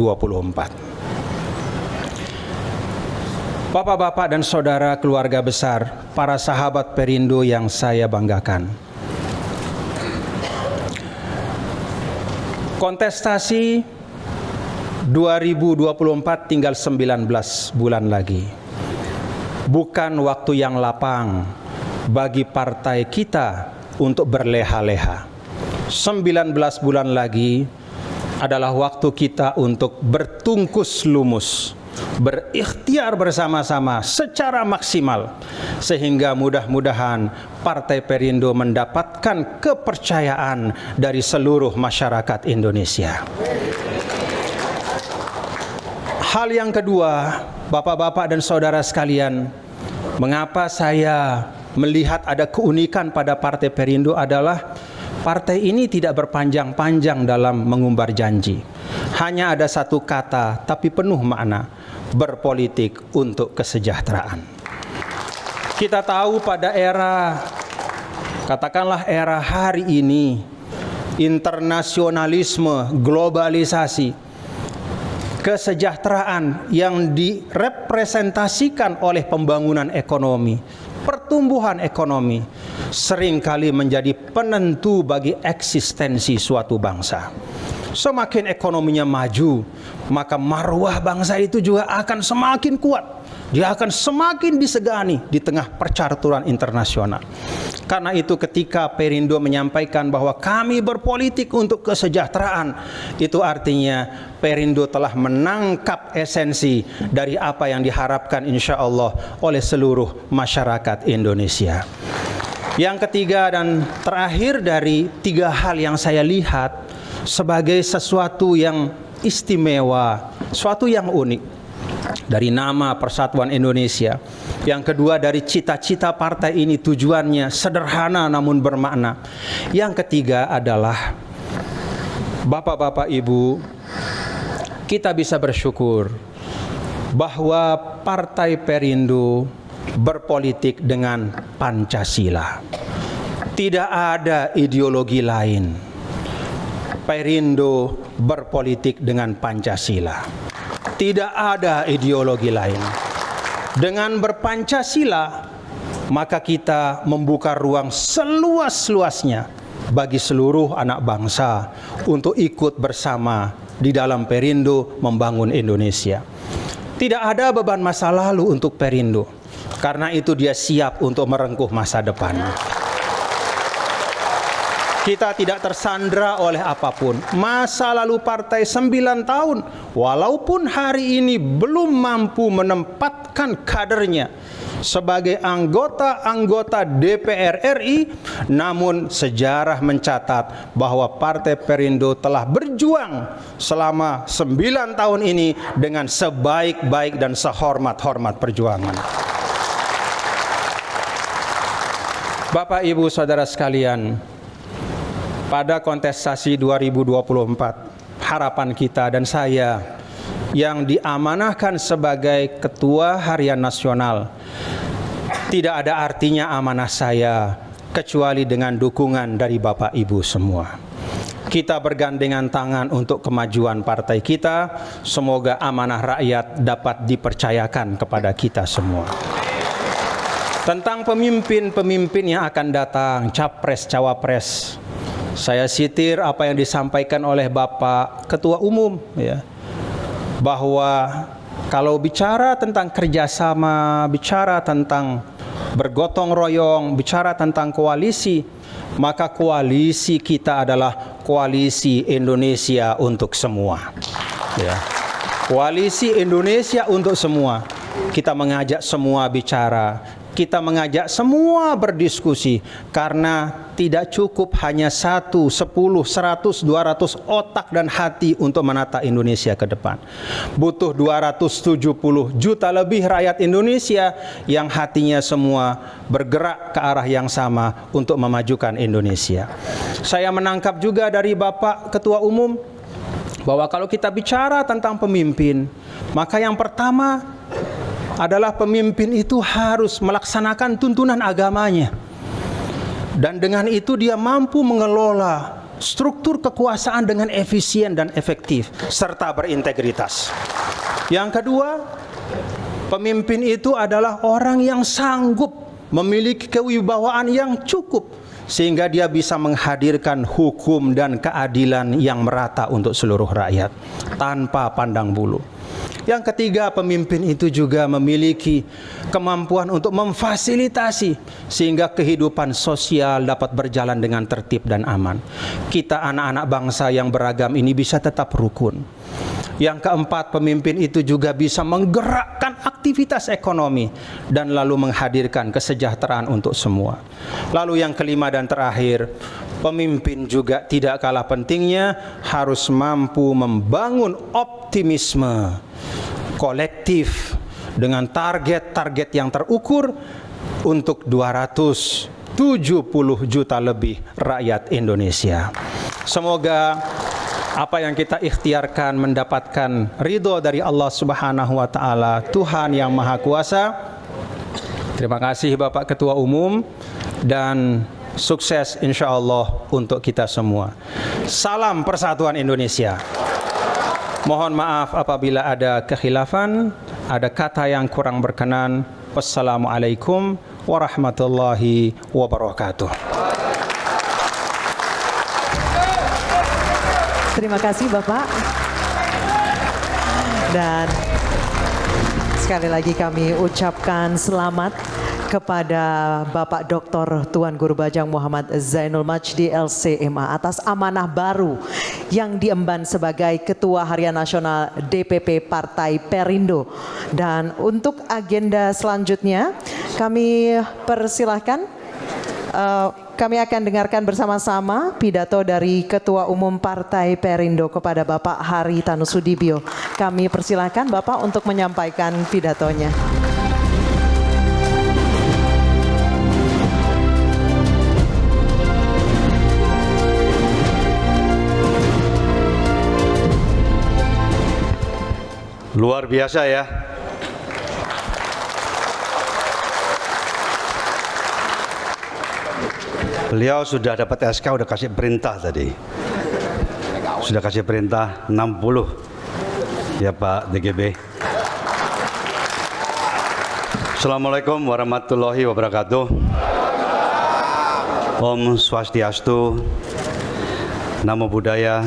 Bapak-bapak dan saudara keluarga besar, para sahabat Perindo yang saya banggakan. Kontestasi 2024 tinggal 19 bulan lagi. Bukan waktu yang lapang bagi partai kita untuk berleha-leha. 19 bulan lagi adalah waktu kita untuk bertungkus lumus, berikhtiar bersama-sama secara maksimal, sehingga mudah-mudahan Partai Perindo mendapatkan kepercayaan dari seluruh masyarakat Indonesia. Hal yang kedua, bapak-bapak dan saudara sekalian, mengapa saya melihat ada keunikan pada Partai Perindo adalah partai ini tidak berpanjang-panjang dalam mengumbar janji. Hanya ada satu kata tapi penuh makna, berpolitik untuk kesejahteraan. Kita tahu pada era, katakanlah era hari ini, internasionalisme, globalisasi, kesejahteraan yang direpresentasikan oleh pembangunan ekonomi, pertumbuhan ekonomi, seringkali menjadi penentu bagi eksistensi suatu bangsa. Semakin ekonominya maju, maka marwah bangsa itu juga akan semakin kuat. Dia akan semakin disegani di tengah percaturan internasional. Karena itu ketika Perindo menyampaikan bahwa kami berpolitik untuk kesejahteraan, itu artinya Perindo telah menangkap esensi dari apa yang diharapkan insya Allah oleh seluruh masyarakat Indonesia. Yang ketiga dan terakhir dari tiga hal yang saya lihat sebagai sesuatu yang istimewa, sesuatu yang unik dari nama Persatuan Indonesia. Yang kedua dari cita-cita partai ini, tujuannya sederhana namun bermakna. Yang ketiga adalah bapak-bapak ibu, kita bisa bersyukur bahwa Partai Perindo berpolitik dengan Pancasila. Tidak ada ideologi lain. Perindo berpolitik dengan Pancasila. Tidak ada ideologi lain. Dengan berpancasila, maka kita membuka ruang seluas-luasnya bagi seluruh anak bangsa untuk ikut bersama di dalam Perindo membangun Indonesia. Tidak ada beban masa lalu untuk Perindo, karena itu dia siap untuk merengkuh masa depan. Kita tidak tersandra oleh apapun. Masa lalu partai 9 tahun, walaupun hari ini belum mampu menempatkan kadernya sebagai anggota-anggota DPR RI, namun sejarah mencatat bahwa Partai Perindo telah berjuang selama 9 tahun ini dengan sebaik-baik dan sehormat-hormat perjuangan. Bapak, Ibu, Saudara sekalian, pada kontestasi 2024, harapan kita dan saya yang diamanahkan sebagai Ketua Harian Nasional, tidak ada artinya amanah saya kecuali dengan dukungan dari Bapak Ibu semua. Kita bergandengan tangan untuk kemajuan partai kita. Semoga amanah rakyat dapat dipercayakan kepada kita semua. Tentang pemimpin-pemimpin yang akan datang, capres, cawapres, saya sitir apa yang disampaikan oleh Bapak Ketua Umum, ya, bahwa kalau bicara tentang kerjasama, bicara tentang bergotong royong, bicara tentang koalisi, maka koalisi kita adalah koalisi Indonesia untuk semua. Ya. Koalisi Indonesia untuk semua. Kita mengajak semua bicara. Kita mengajak semua berdiskusi, karena tidak cukup hanya 1, 10, 100, 200 otak dan hati untuk menata Indonesia ke depan. Butuh 270 juta lebih rakyat Indonesia yang hatinya semua bergerak ke arah yang sama untuk memajukan Indonesia. Saya menangkap juga dari Bapak Ketua Umum bahwa kalau kita bicara tentang pemimpin, maka yang pertama adalah pemimpin itu harus melaksanakan tuntunan agamanya. Dan dengan itu dia mampu mengelola struktur kekuasaan dengan efisien dan efektif serta berintegritas. Yang kedua, pemimpin itu adalah orang yang sanggup memiliki kewibawaan yang cukup sehingga dia bisa menghadirkan hukum dan keadilan yang merata untuk seluruh rakyat tanpa pandang bulu. Yang ketiga, pemimpin itu juga memiliki kemampuan untuk memfasilitasi sehingga kehidupan sosial dapat berjalan dengan tertib dan aman. Kita anak-anak bangsa yang beragam ini bisa tetap rukun. Yang keempat, pemimpin itu juga bisa menggerakkan aktivitas ekonomi dan lalu menghadirkan kesejahteraan untuk semua. Lalu yang kelima dan terakhir, pemimpin juga tidak kalah pentingnya harus mampu membangun optimisme kolektif dengan target-target yang terukur untuk 270 juta lebih rakyat Indonesia. Semoga apa yang kita ikhtiarkan mendapatkan ridho dari Allah Subhanahu wa Ta'ala, Tuhan yang Maha Kuasa. Terima kasih Bapak Ketua Umum, dan sukses insya Allah untuk kita semua. Salam Persatuan Indonesia. Mohon maaf apabila ada kekhilafan, ada kata yang kurang berkenan. Wassalamualaikum warahmatullahi wabarakatuh. Terima kasih Bapak. Dan sekali lagi kami ucapkan selamat kepada Bapak Dr. Tuan Guru Bajang Muhammad Zainul Majdi LCMA atas amanah baru yang diemban sebagai Ketua Harian Nasional DPP Partai Perindo. Dan untuk agenda selanjutnya kami persilahkan, kami akan dengarkan bersama-sama pidato dari Ketua Umum Partai Perindo kepada Bapak Haritanu Sudibyo. Kami persilahkan Bapak untuk menyampaikan pidatonya. Luar biasa ya. Beliau sudah dapat SK, sudah kasih perintah tadi. Sudah kasih perintah 60. Ya Pak DGB. Assalamualaikum warahmatullahi wabarakatuh. Om Swastiastu, Namo Buddhaya,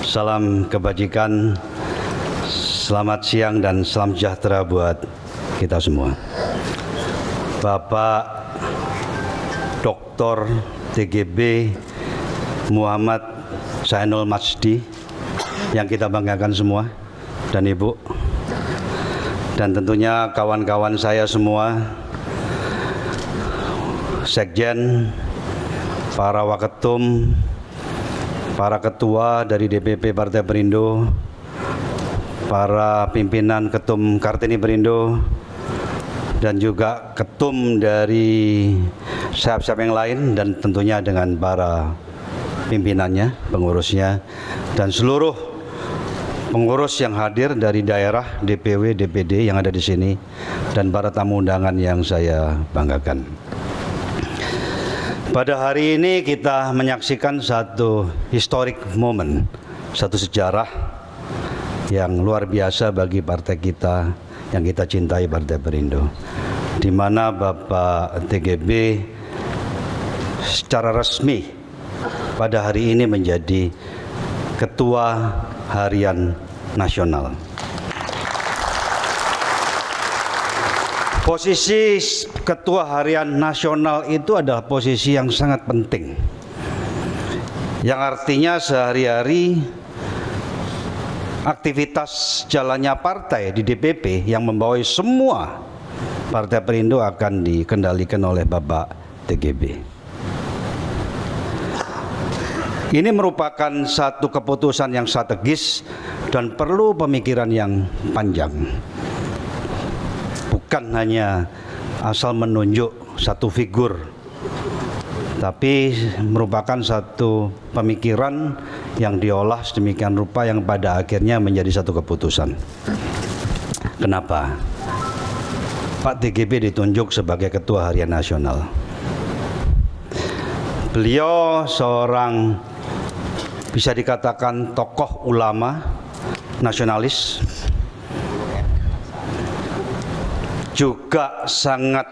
salam kebajikan, selamat siang dan salam sejahtera buat kita semua. Bapak Dr. TGB Muhammad Zainul Majdi yang kita banggakan semua, dan Ibu, dan tentunya kawan-kawan saya semua, Sekjen, para waketum, para ketua dari DPP Partai Perindo, para pimpinan ketum Kartini Perindo, dan juga ketum dari sayap-sayap yang lain, dan tentunya dengan para pimpinannya, pengurusnya, dan seluruh pengurus yang hadir dari daerah, DPW, DPD yang ada di sini, dan para tamu undangan yang saya banggakan. Pada hari ini kita menyaksikan satu historic moment, satu sejarah yang luar biasa bagi partai kita yang kita cintai, Partai Perindo, di mana Bapak TGB secara resmi pada hari ini menjadi Ketua Harian Nasional. Posisi Ketua Harian Nasional itu adalah posisi yang sangat penting, yang artinya sehari-hari aktivitas jalannya partai di DPP yang membawahi semua Partai Perindo akan dikendalikan oleh Bapak TGB. Ini merupakan satu keputusan yang strategis dan perlu pemikiran yang panjang. Bukan hanya asal menunjuk satu figur, tapi merupakan satu pemikiran yang diolah sedemikian rupa yang pada akhirnya menjadi satu keputusan. Kenapa Pak TGB ditunjuk sebagai Ketua Harian Nasional? Beliau seorang, bisa dikatakan, tokoh ulama nasionalis, juga sangat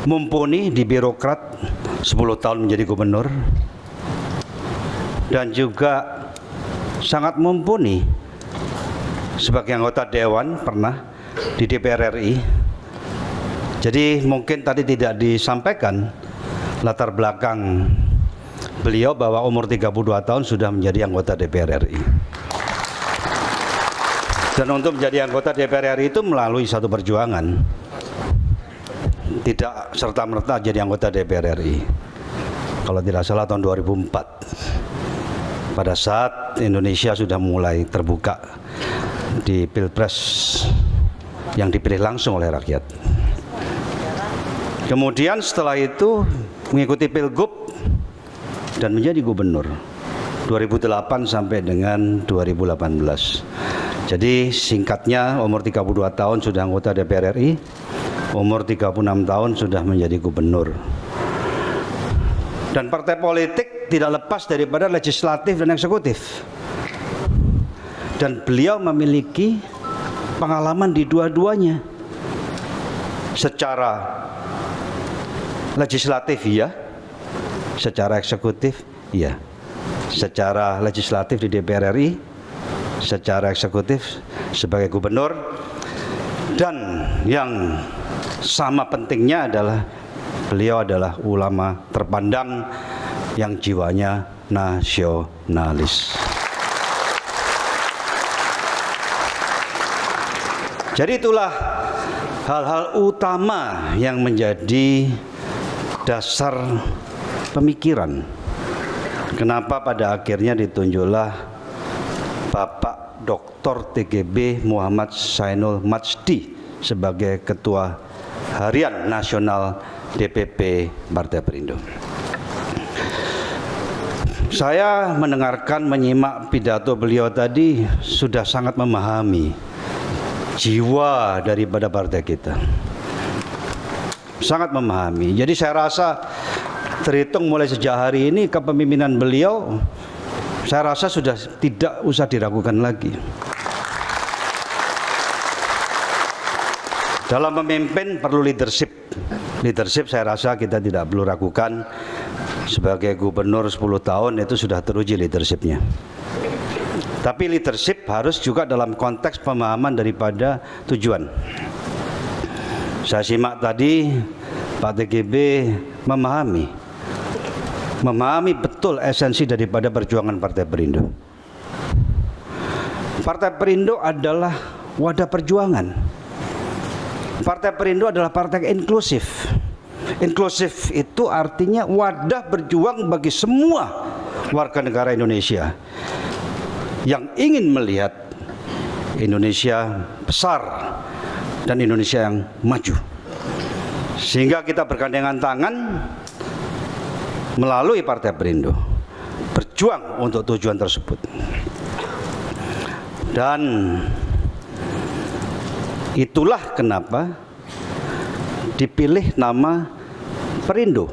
mumpuni di birokrat, 10 tahun menjadi gubernur, dan juga sangat mumpuni sebagai anggota dewan pernah di DPR RI. Jadi mungkin tadi tidak disampaikan latar belakang beliau bahwa umur 32 tahun sudah menjadi anggota DPR RI. Dan untuk menjadi anggota DPR RI itu melalui satu perjuangan. Tidak serta-merta jadi anggota DPR RI. Kalau tidak salah tahun 2004. Pada saat Indonesia sudah mulai terbuka di Pilpres yang dipilih langsung oleh rakyat. Kemudian setelah itu mengikuti Pilgub dan menjadi gubernur 2008 sampai dengan 2018. Jadi singkatnya, umur 32 tahun sudah anggota DPR RI, umur 36 tahun sudah menjadi gubernur. Dan partai politik tidak lepas daripada legislatif dan eksekutif. Dan beliau memiliki pengalaman di dua-duanya. Secara legislatif iya, secara eksekutif iya. Secara legislatif di DPR RI, secara eksekutif sebagai gubernur, dan yang sama pentingnya adalah beliau adalah ulama terpandang yang jiwanya nasionalis. Jadi itulah hal-hal utama yang menjadi dasar pemikiran kenapa pada akhirnya ditunjuklah Bapak Dr. TGB Muhammad Zainul Majdi sebagai Ketua Harian Nasional DPP Partai Perindo. Saya mendengarkan, menyimak pidato beliau tadi, sudah sangat memahami jiwa daripada partai kita. Sangat memahami. Jadi saya rasa terhitung mulai sejak hari ini kepemimpinan beliau, saya rasa sudah tidak usah diragukan lagi. Dalam memimpin perlu leadership. Leadership saya rasa kita tidak perlu ragukan. Sebagai gubernur 10 tahun itu sudah teruji leadershipnya. Tapi leadership harus juga dalam konteks pemahaman daripada tujuan. Saya simak tadi Pak TGB memahami betul esensi daripada perjuangan Partai Perindo. Partai Perindo adalah wadah perjuangan. Partai Perindo adalah partai inklusif. Inklusif itu artinya wadah berjuang bagi semua warga negara Indonesia yang ingin melihat Indonesia besar dan Indonesia yang maju. Sehingga kita bergandengan tangan melalui Partai Perindo berjuang untuk tujuan tersebut. Dan itulah kenapa dipilih nama Perindo,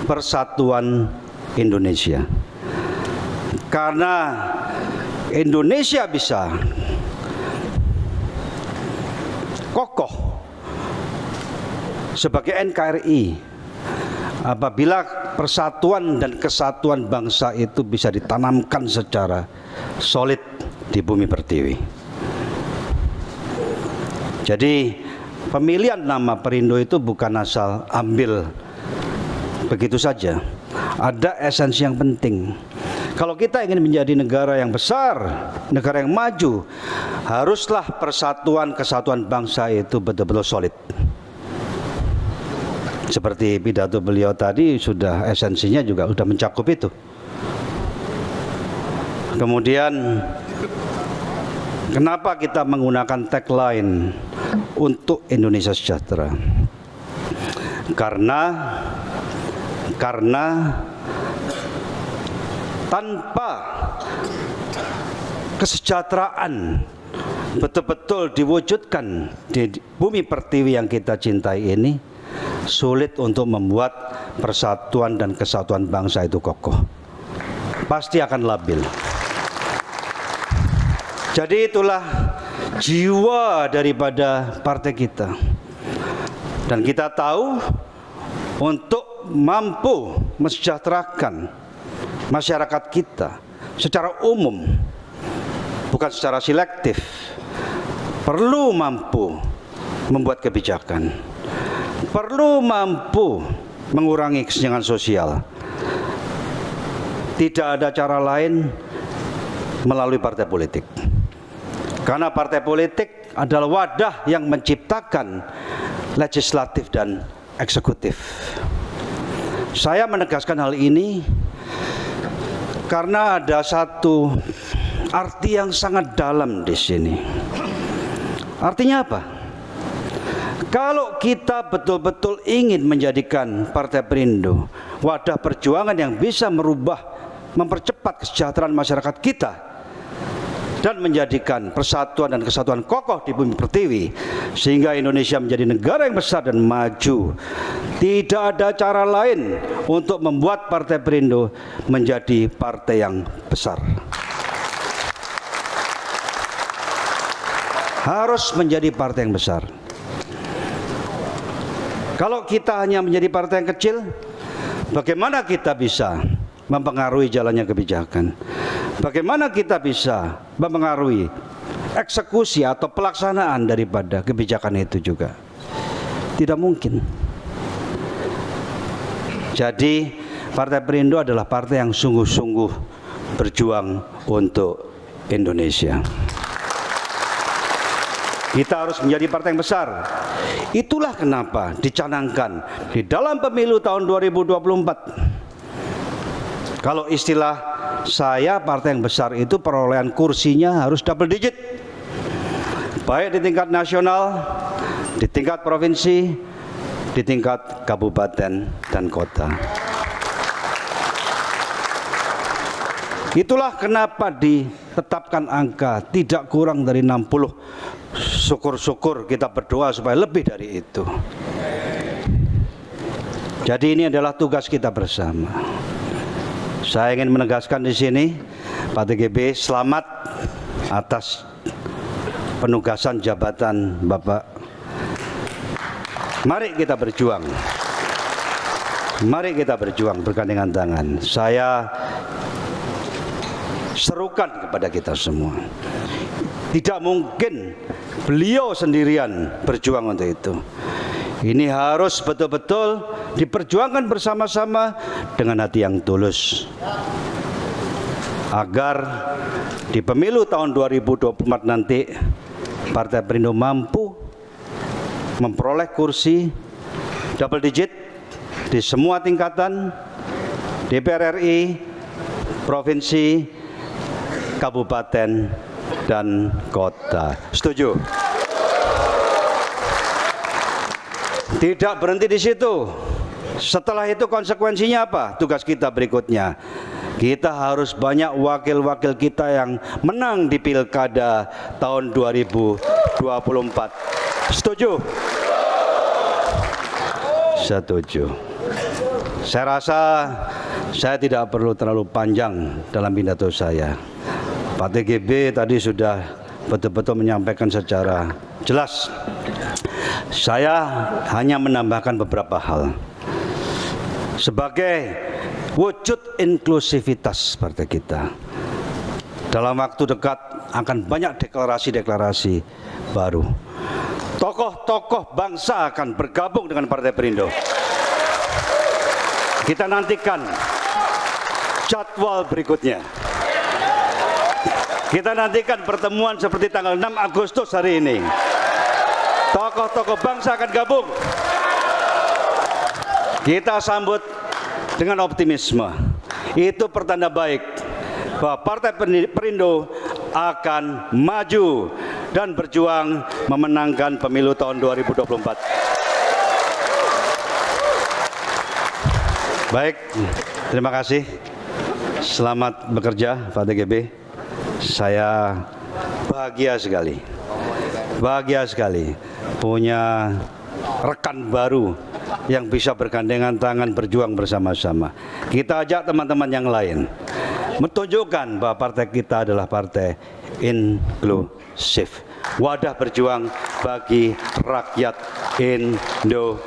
Persatuan Indonesia. Karena Indonesia bisa kokoh sebagai NKRI apabila persatuan dan kesatuan bangsa itu bisa ditanamkan secara solid di bumi pertiwi. Jadi pemilihan nama Perindo itu bukan asal ambil begitu saja. Ada esensi yang penting. Kalau kita ingin menjadi negara yang besar, negara yang maju, haruslah persatuan kesatuan bangsa itu betul-betul solid. Seperti pidato beliau tadi, sudah esensinya juga sudah mencakup itu. Kemudian kenapa kita menggunakan tagline untuk Indonesia sejahtera? Karena tanpa kesejahteraan betul-betul diwujudkan di bumi pertiwi yang kita cintai ini, sulit untuk membuat persatuan dan kesatuan bangsa itu kokoh. Pasti akan labil. Jadi itulah jiwa daripada partai kita. Dan kita tahu untuk mampu mensejahterakan masyarakat kita secara umum, bukan secara selektif, perlu mampu membuat kebijakan, perlu mampu mengurangi kesenjangan sosial. Tidak ada cara lain melalui partai politik. Karena partai politik adalah wadah yang menciptakan legislatif dan eksekutif. Saya menegaskan hal ini karena ada satu arti yang sangat dalam di sini. Artinya apa? Kalau kita betul-betul ingin menjadikan Partai Perindo wadah perjuangan yang bisa merubah, mempercepat kesejahteraan masyarakat kita dan menjadikan persatuan dan kesatuan kokoh di bumi pertiwi sehingga Indonesia menjadi negara yang besar dan maju, tidak ada cara lain untuk membuat Partai Perindo menjadi partai yang besar. Harus menjadi partai yang besar. Kalau kita hanya menjadi partai yang kecil, bagaimana kita bisa mempengaruhi jalannya kebijakan? Bagaimana kita bisa mempengaruhi eksekusi atau pelaksanaan daripada kebijakan itu juga? Tidak mungkin. Jadi Partai Perindo adalah partai yang sungguh-sungguh berjuang untuk Indonesia. Kita harus menjadi partai yang besar. Itulah kenapa dicanangkan di dalam pemilu tahun 2024. Kalau istilah saya, partai yang besar itu perolehan kursinya harus double digit. Baik di tingkat nasional, di tingkat provinsi, di tingkat kabupaten dan kota. Itulah kenapa ditetapkan angka tidak kurang dari 60. Syukur-syukur kita berdoa supaya lebih dari itu. Jadi ini adalah tugas kita bersama. Saya ingin menegaskan di sini, Pak TGB, selamat atas penugasan jabatan Bapak Mari kita berjuang. Mari kita berjuang bergandengan tangan. Saya serukan kepada kita semua. Tidak mungkin beliau sendirian berjuang untuk itu. Ini harus betul-betul diperjuangkan bersama-sama dengan hati yang tulus. Agar di pemilu tahun 2024 nanti Partai Perindo mampu memperoleh kursi double digit di semua tingkatan DPR RI, provinsi, kabupaten, dan kota. Setuju? Tidak berhenti di situ. Setelah itu konsekuensinya apa? Tugas kita berikutnya. Kita harus banyak wakil-wakil kita yang menang di pilkada tahun 2024. Setuju? Setuju. Saya rasa saya tidak perlu terlalu panjang dalam pidato saya. Pak TGB tadi sudah betul-betul menyampaikan secara jelas. Saya hanya menambahkan beberapa hal. Sebagai wujud inklusivitas partai kita, dalam waktu dekat akan banyak deklarasi-deklarasi baru. Tokoh-tokoh bangsa akan bergabung dengan Partai Perindo. Kita nantikan jadwal berikutnya. Kita nantikan pertemuan seperti tanggal 6 Agustus hari ini. Tokoh-tokoh bangsa akan gabung. Kita sambut dengan optimisme. Itu pertanda baik bahwa Partai Perindo akan maju dan berjuang memenangkan pemilu tahun 2024. Baik, terima kasih. Selamat bekerja Pak TGB. Saya bahagia sekali punya rekan baru yang bisa bergandengan tangan berjuang bersama-sama. Kita ajak teman-teman yang lain menunjukkan bahwa partai kita adalah partai inklusif, wadah berjuang bagi rakyat Indonesia.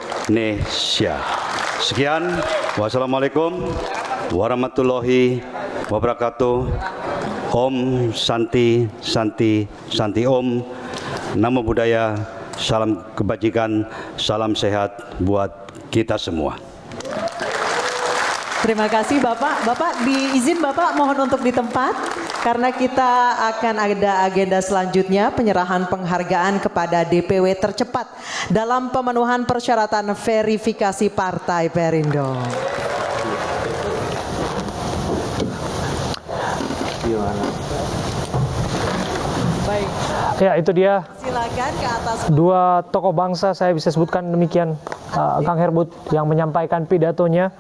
Sekian, wassalamualaikum warahmatullahi wabarakatuh. Om Santi Santi Santi Om. Namo Buddhaya, salam kebajikan, salam sehat buat kita semua. Terima kasih Bapak. Bapak diizin Bapak mohon untuk di tempat karena kita akan ada agenda selanjutnya penyerahan penghargaan kepada DPW tercepat dalam pemenuhan persyaratan verifikasi Partai Perindo. Baik. Ya, itu dia. Silakan ke atas. Dua tokoh bangsa saya bisa sebutkan demikian, Kang Herbut yang menyampaikan pidatonya.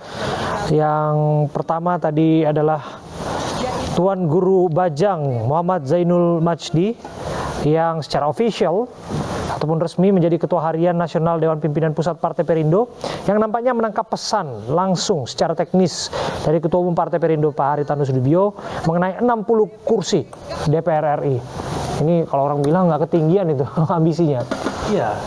Yang pertama tadi adalah Tuan Guru Bajang Muhammad Zainul Majdi yang secara official ataupun resmi menjadi Ketua Harian Nasional Dewan Pimpinan Pusat Partai Perindo yang nampaknya menangkap pesan langsung secara teknis dari Ketua Umum Partai Perindo Pak Haritanu Sudibyo mengenai 60 kursi DPR RI. Ini kalau orang bilang nggak ketinggian itu ambisinya. Iya,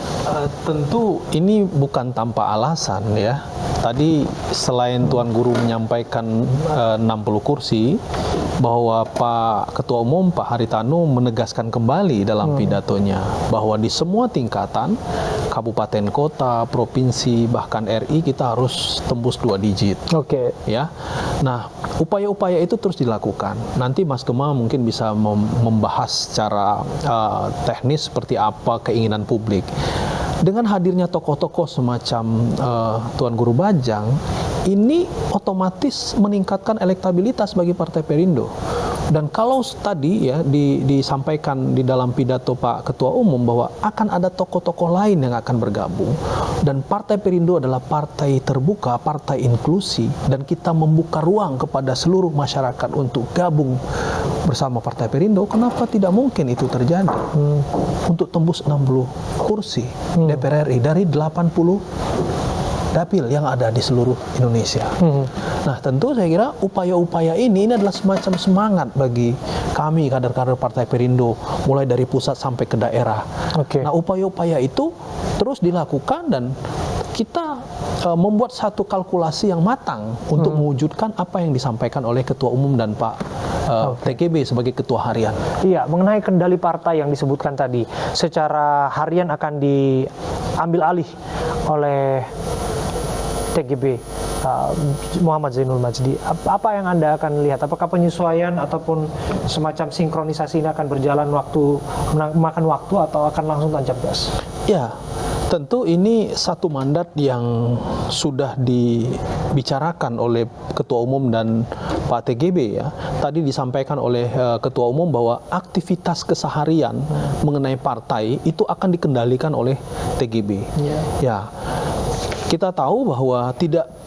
tentu ini bukan tanpa alasan ya. Tadi selain Tuan Guru menyampaikan 60 kursi, bahwa Pak Ketua Umum Pak Haritanu menegaskan kembali dalam pidatonya bahwa di semua tingkatan, kabupaten, kota, provinsi, bahkan RI kita harus tembus 2 digit. Oke. Ya. Nah, upaya-upaya itu terus dilakukan. Nanti Mas Gema mungkin bisa membahas secara teknis seperti apa keinginan publik. Dengan hadirnya tokoh-tokoh semacam Tuan Guru Bajang, ini otomatis meningkatkan elektabilitas bagi Partai Perindo. Dan kalau tadi ya disampaikan di dalam pidato Pak Ketua Umum bahwa akan ada tokoh-tokoh lain yang akan bergabung, dan Partai Perindo adalah partai terbuka, partai inklusi, dan kita membuka ruang kepada seluruh masyarakat untuk gabung bersama Partai Perindo, kenapa tidak mungkin itu terjadi? Untuk tembus 60 kursi DPR RI dari 80 dapil yang ada di seluruh Indonesia. Nah, tentu saya kira upaya-upaya ini adalah semacam semangat bagi kami kader-kader Partai Perindo mulai dari pusat sampai ke daerah. Nah, upaya-upaya itu terus dilakukan dan kita membuat satu kalkulasi yang matang untuk mewujudkan apa yang disampaikan oleh Ketua Umum dan Pak TGB sebagai Ketua Harian. Iya, mengenai kendali partai yang disebutkan tadi, secara harian akan diambil alih oleh TGB Muhammad Zainul Majdi. Apa yang Anda akan lihat? Apakah penyesuaian ataupun semacam sinkronisasi ini akan berjalan makan waktu atau akan langsung tancap gas? Ya, tentu ini satu mandat yang sudah dibicarakan oleh Ketua Umum dan Pak TGB ya. Tadi disampaikan oleh Ketua Umum bahwa aktivitas keseharian mengenai partai itu akan dikendalikan oleh TGB. Ya. Kita tahu bahwa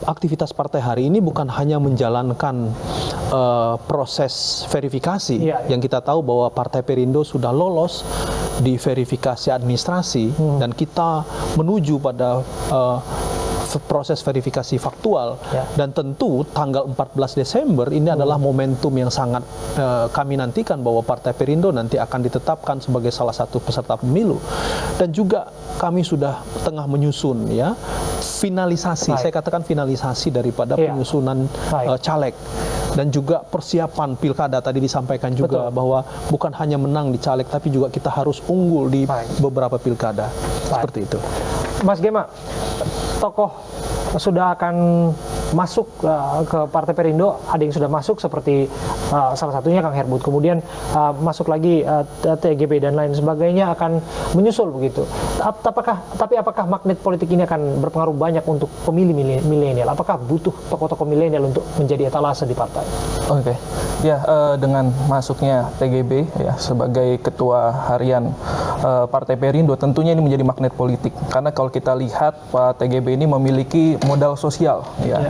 aktivitas partai hari ini bukan hanya menjalankan proses verifikasi, yang kita tahu bahwa Partai Perindo sudah lolos di verifikasi administrasi dan kita menuju pada proses verifikasi faktual dan tentu tanggal 14 Desember ini adalah momentum yang sangat kami nantikan bahwa Partai Perindo nanti akan ditetapkan sebagai salah satu peserta pemilu dan juga kami sudah tengah menyusun ya finalisasi, saya katakan finalisasi daripada penyusunan caleg dan juga persiapan pilkada. Tadi disampaikan juga bahwa bukan hanya menang di caleg tapi juga kita harus unggul di beberapa pilkada. Seperti itu. Mas Gema, tokoh sudah akan masuk ke Partai Perindo, ada yang sudah masuk seperti salah satunya Kang Herbut, kemudian masuk lagi TGB dan lain sebagainya akan menyusul begitu. Tapi apakah magnet politik ini akan berpengaruh banyak untuk pemilih milenial? Apakah butuh tokoh-tokoh milenial untuk menjadi etalase di partai? Oke. Ya, dengan masuknya TGB ya sebagai ketua harian Partai Perindo, tentunya ini menjadi magnet politik karena kalau kita lihat Pak TGB ini memiliki modal sosial ya.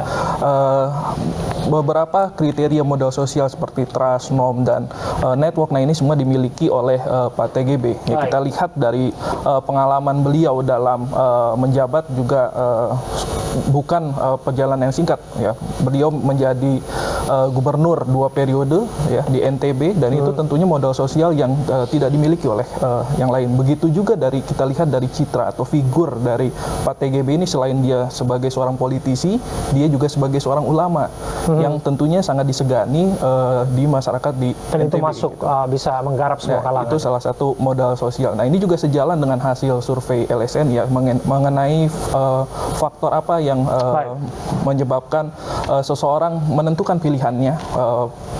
Beberapa kriteria modal sosial seperti trust, norm dan network, nah ini semua dimiliki oleh Pak TGB. Ya, kita lihat dari pengalaman beliau dalam menjabat juga bukan perjalanan yang singkat ya. Beliau menjadi gubernur 2 periode ya di NTB dan itu tentunya modal sosial yang tidak dimiliki oleh yang lain. Begitu juga kita lihat dari citra atau figur dari Pak TGB ini, selain dia sebagai seorang politisi, dia juga sebagai seorang ulama yang tentunya sangat disegani di masyarakat di dan NTB. itu masuk bisa menggarap semua kalangan. Itu salah satu modal sosial. Nah, ini juga sejalan dengan hasil survei LSN ya mengenai faktor apa yang menyebabkan seseorang menentukan pilihannya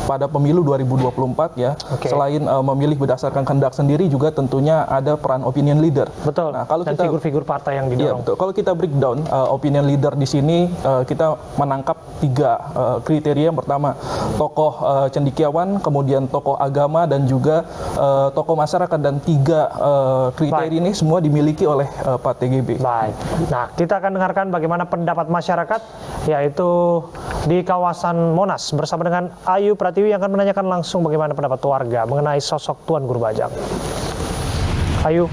pada pemilu 2024 ya. Selain memilih berdasarkan kehendak sendiri, juga tentunya ada peran opinion leader. Betul. Nah, kalau dan kita figur-figur partai yang didorong. Iya, betul. Kalau kita breakdown opinion leader di sini, kita menangkap 3 kriteria. Yang pertama, tokoh cendekiawan, kemudian tokoh agama dan juga tokoh masyarakat, dan 3 kriteria ini semua dimiliki oleh Pak TGB. Baik. Nah, kita akan dengarkan bagaimana pendapat masyarakat yaitu di kawasan Monas bersama dengan Ayu Pratiwi yang akan menanyakan langsung bagaimana pendapat warga mengenai sosok Tuan Guru Bajang. Ayu.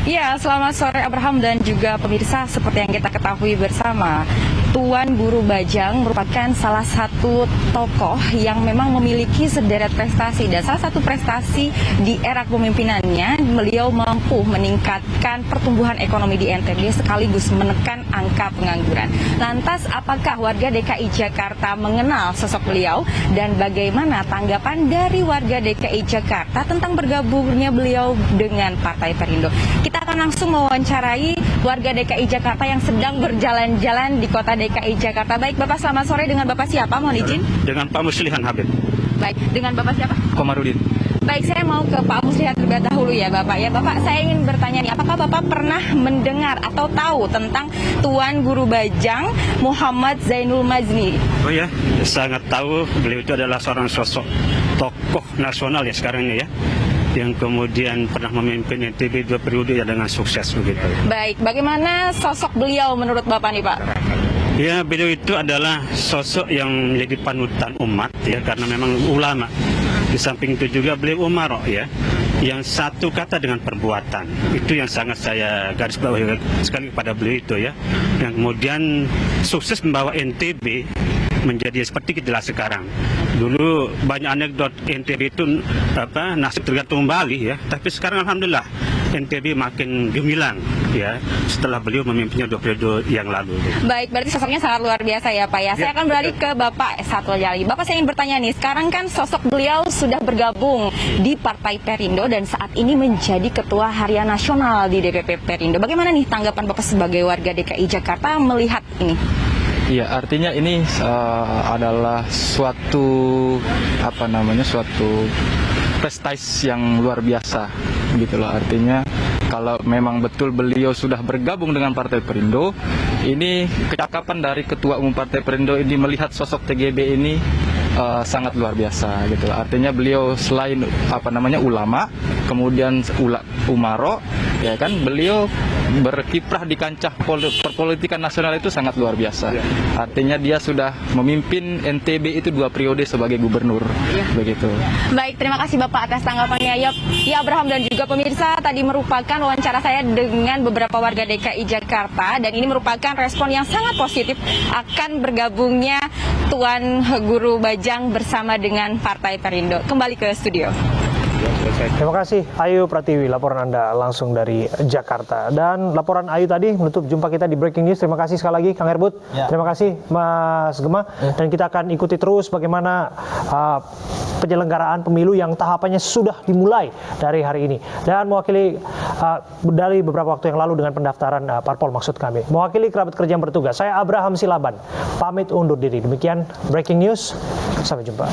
Ya, selamat sore Abraham dan juga pemirsa. Seperti yang kita ketahui bersama, Tuan Guru Bajang merupakan salah satu tokoh yang memang memiliki sederet prestasi, dan salah satu prestasi di era kepemimpinannya, beliau mampu meningkatkan pertumbuhan ekonomi di NTB sekaligus menekan angka pengangguran. Lantas, apakah warga DKI Jakarta mengenal sosok beliau dan bagaimana tanggapan dari warga DKI Jakarta tentang bergabungnya beliau dengan Partai Perindo? Kita akan langsung mewawancarai warga DKI Jakarta yang sedang berjalan-jalan di kota DKI Jakarta. Baik, Bapak, selamat sore. Dengan Bapak siapa? Mohon izin. Dengan Pak Muslihan Habib. Baik, dengan Bapak siapa? Komarudin. Baik, saya mau ke Pak Muslihan terlebih dahulu ya Bapak. Ya Bapak, saya ingin bertanya nih, apakah Bapak pernah mendengar atau tahu tentang Tuan Guru Bajang Muhammad Zainul Majdi? Oh ya, sangat tahu. Beliau itu adalah seorang sosok tokoh nasional ya sekarang ini ya, yang kemudian pernah memimpin NTB 2 periode ya dengan sukses begitu. Baik, bagaimana sosok beliau menurut Bapak nih Pak? Ya, beliau itu adalah sosok yang menjadi panutan umat ya, karena memang ulama. Di samping itu juga beliau umaro ya, yang satu kata dengan perbuatan. Itu yang sangat saya garis bawahi sekali kepada beliau itu ya, yang kemudian sukses membawa NTB menjadi seperti kita sekarang. Dulu banyak anekdot NTB itu nasib tergantung Bali ya, tapi sekarang alhamdulillah NTB makin gemilang ya setelah beliau memimpinnya 2 periode yang lalu. Baik, berarti sosoknya sangat luar biasa ya Pak ya. Saya akan beralih ke Bapak Satul Jalil. Bapak, saya ingin bertanya nih, sekarang kan sosok beliau sudah bergabung di Partai Perindo dan saat ini menjadi Ketua Harian Nasional di DPP Perindo. Bagaimana nih tanggapan Bapak sebagai warga DKI Jakarta melihat ini? Iya, artinya ini adalah suatu prestasi yang luar biasa gitu loh. Artinya kalau memang betul beliau sudah bergabung dengan Partai Perindo, ini kecakapan dari Ketua Umum Partai Perindo ini melihat sosok TGB ini sangat luar biasa gitu loh. Artinya beliau selain ulama, kemudian umaro, ya kan, beliau berkiprah di kancah perpolitikan nasional itu sangat luar biasa. Artinya dia sudah memimpin NTB itu 2 periode sebagai gubernur, begitu. Baik, terima kasih Bapak atas tanggapannya. Ya Abraham dan juga pemirsa, tadi merupakan wawancara saya dengan beberapa warga DKI Jakarta dan ini merupakan respon yang sangat positif akan bergabungnya Tuan Guru Bajang bersama dengan Partai Perindo. Kembali ke studio. Terima kasih Ayu Pratiwi, laporan Anda langsung dari Jakarta. Dan laporan Ayu tadi menutup jumpa kita di Breaking News. Terima kasih sekali lagi Kang Herbut. Terima kasih Mas Gema. Dan kita akan ikuti terus bagaimana penyelenggaraan pemilu yang tahapannya sudah dimulai dari hari ini. Dan mewakili dari beberapa waktu yang lalu dengan pendaftaran parpol maksud kami. Mewakili kerabat kerja yang bertugas, saya Abraham Silaban. Pamit undur diri. Demikian Breaking News. Sampai jumpa.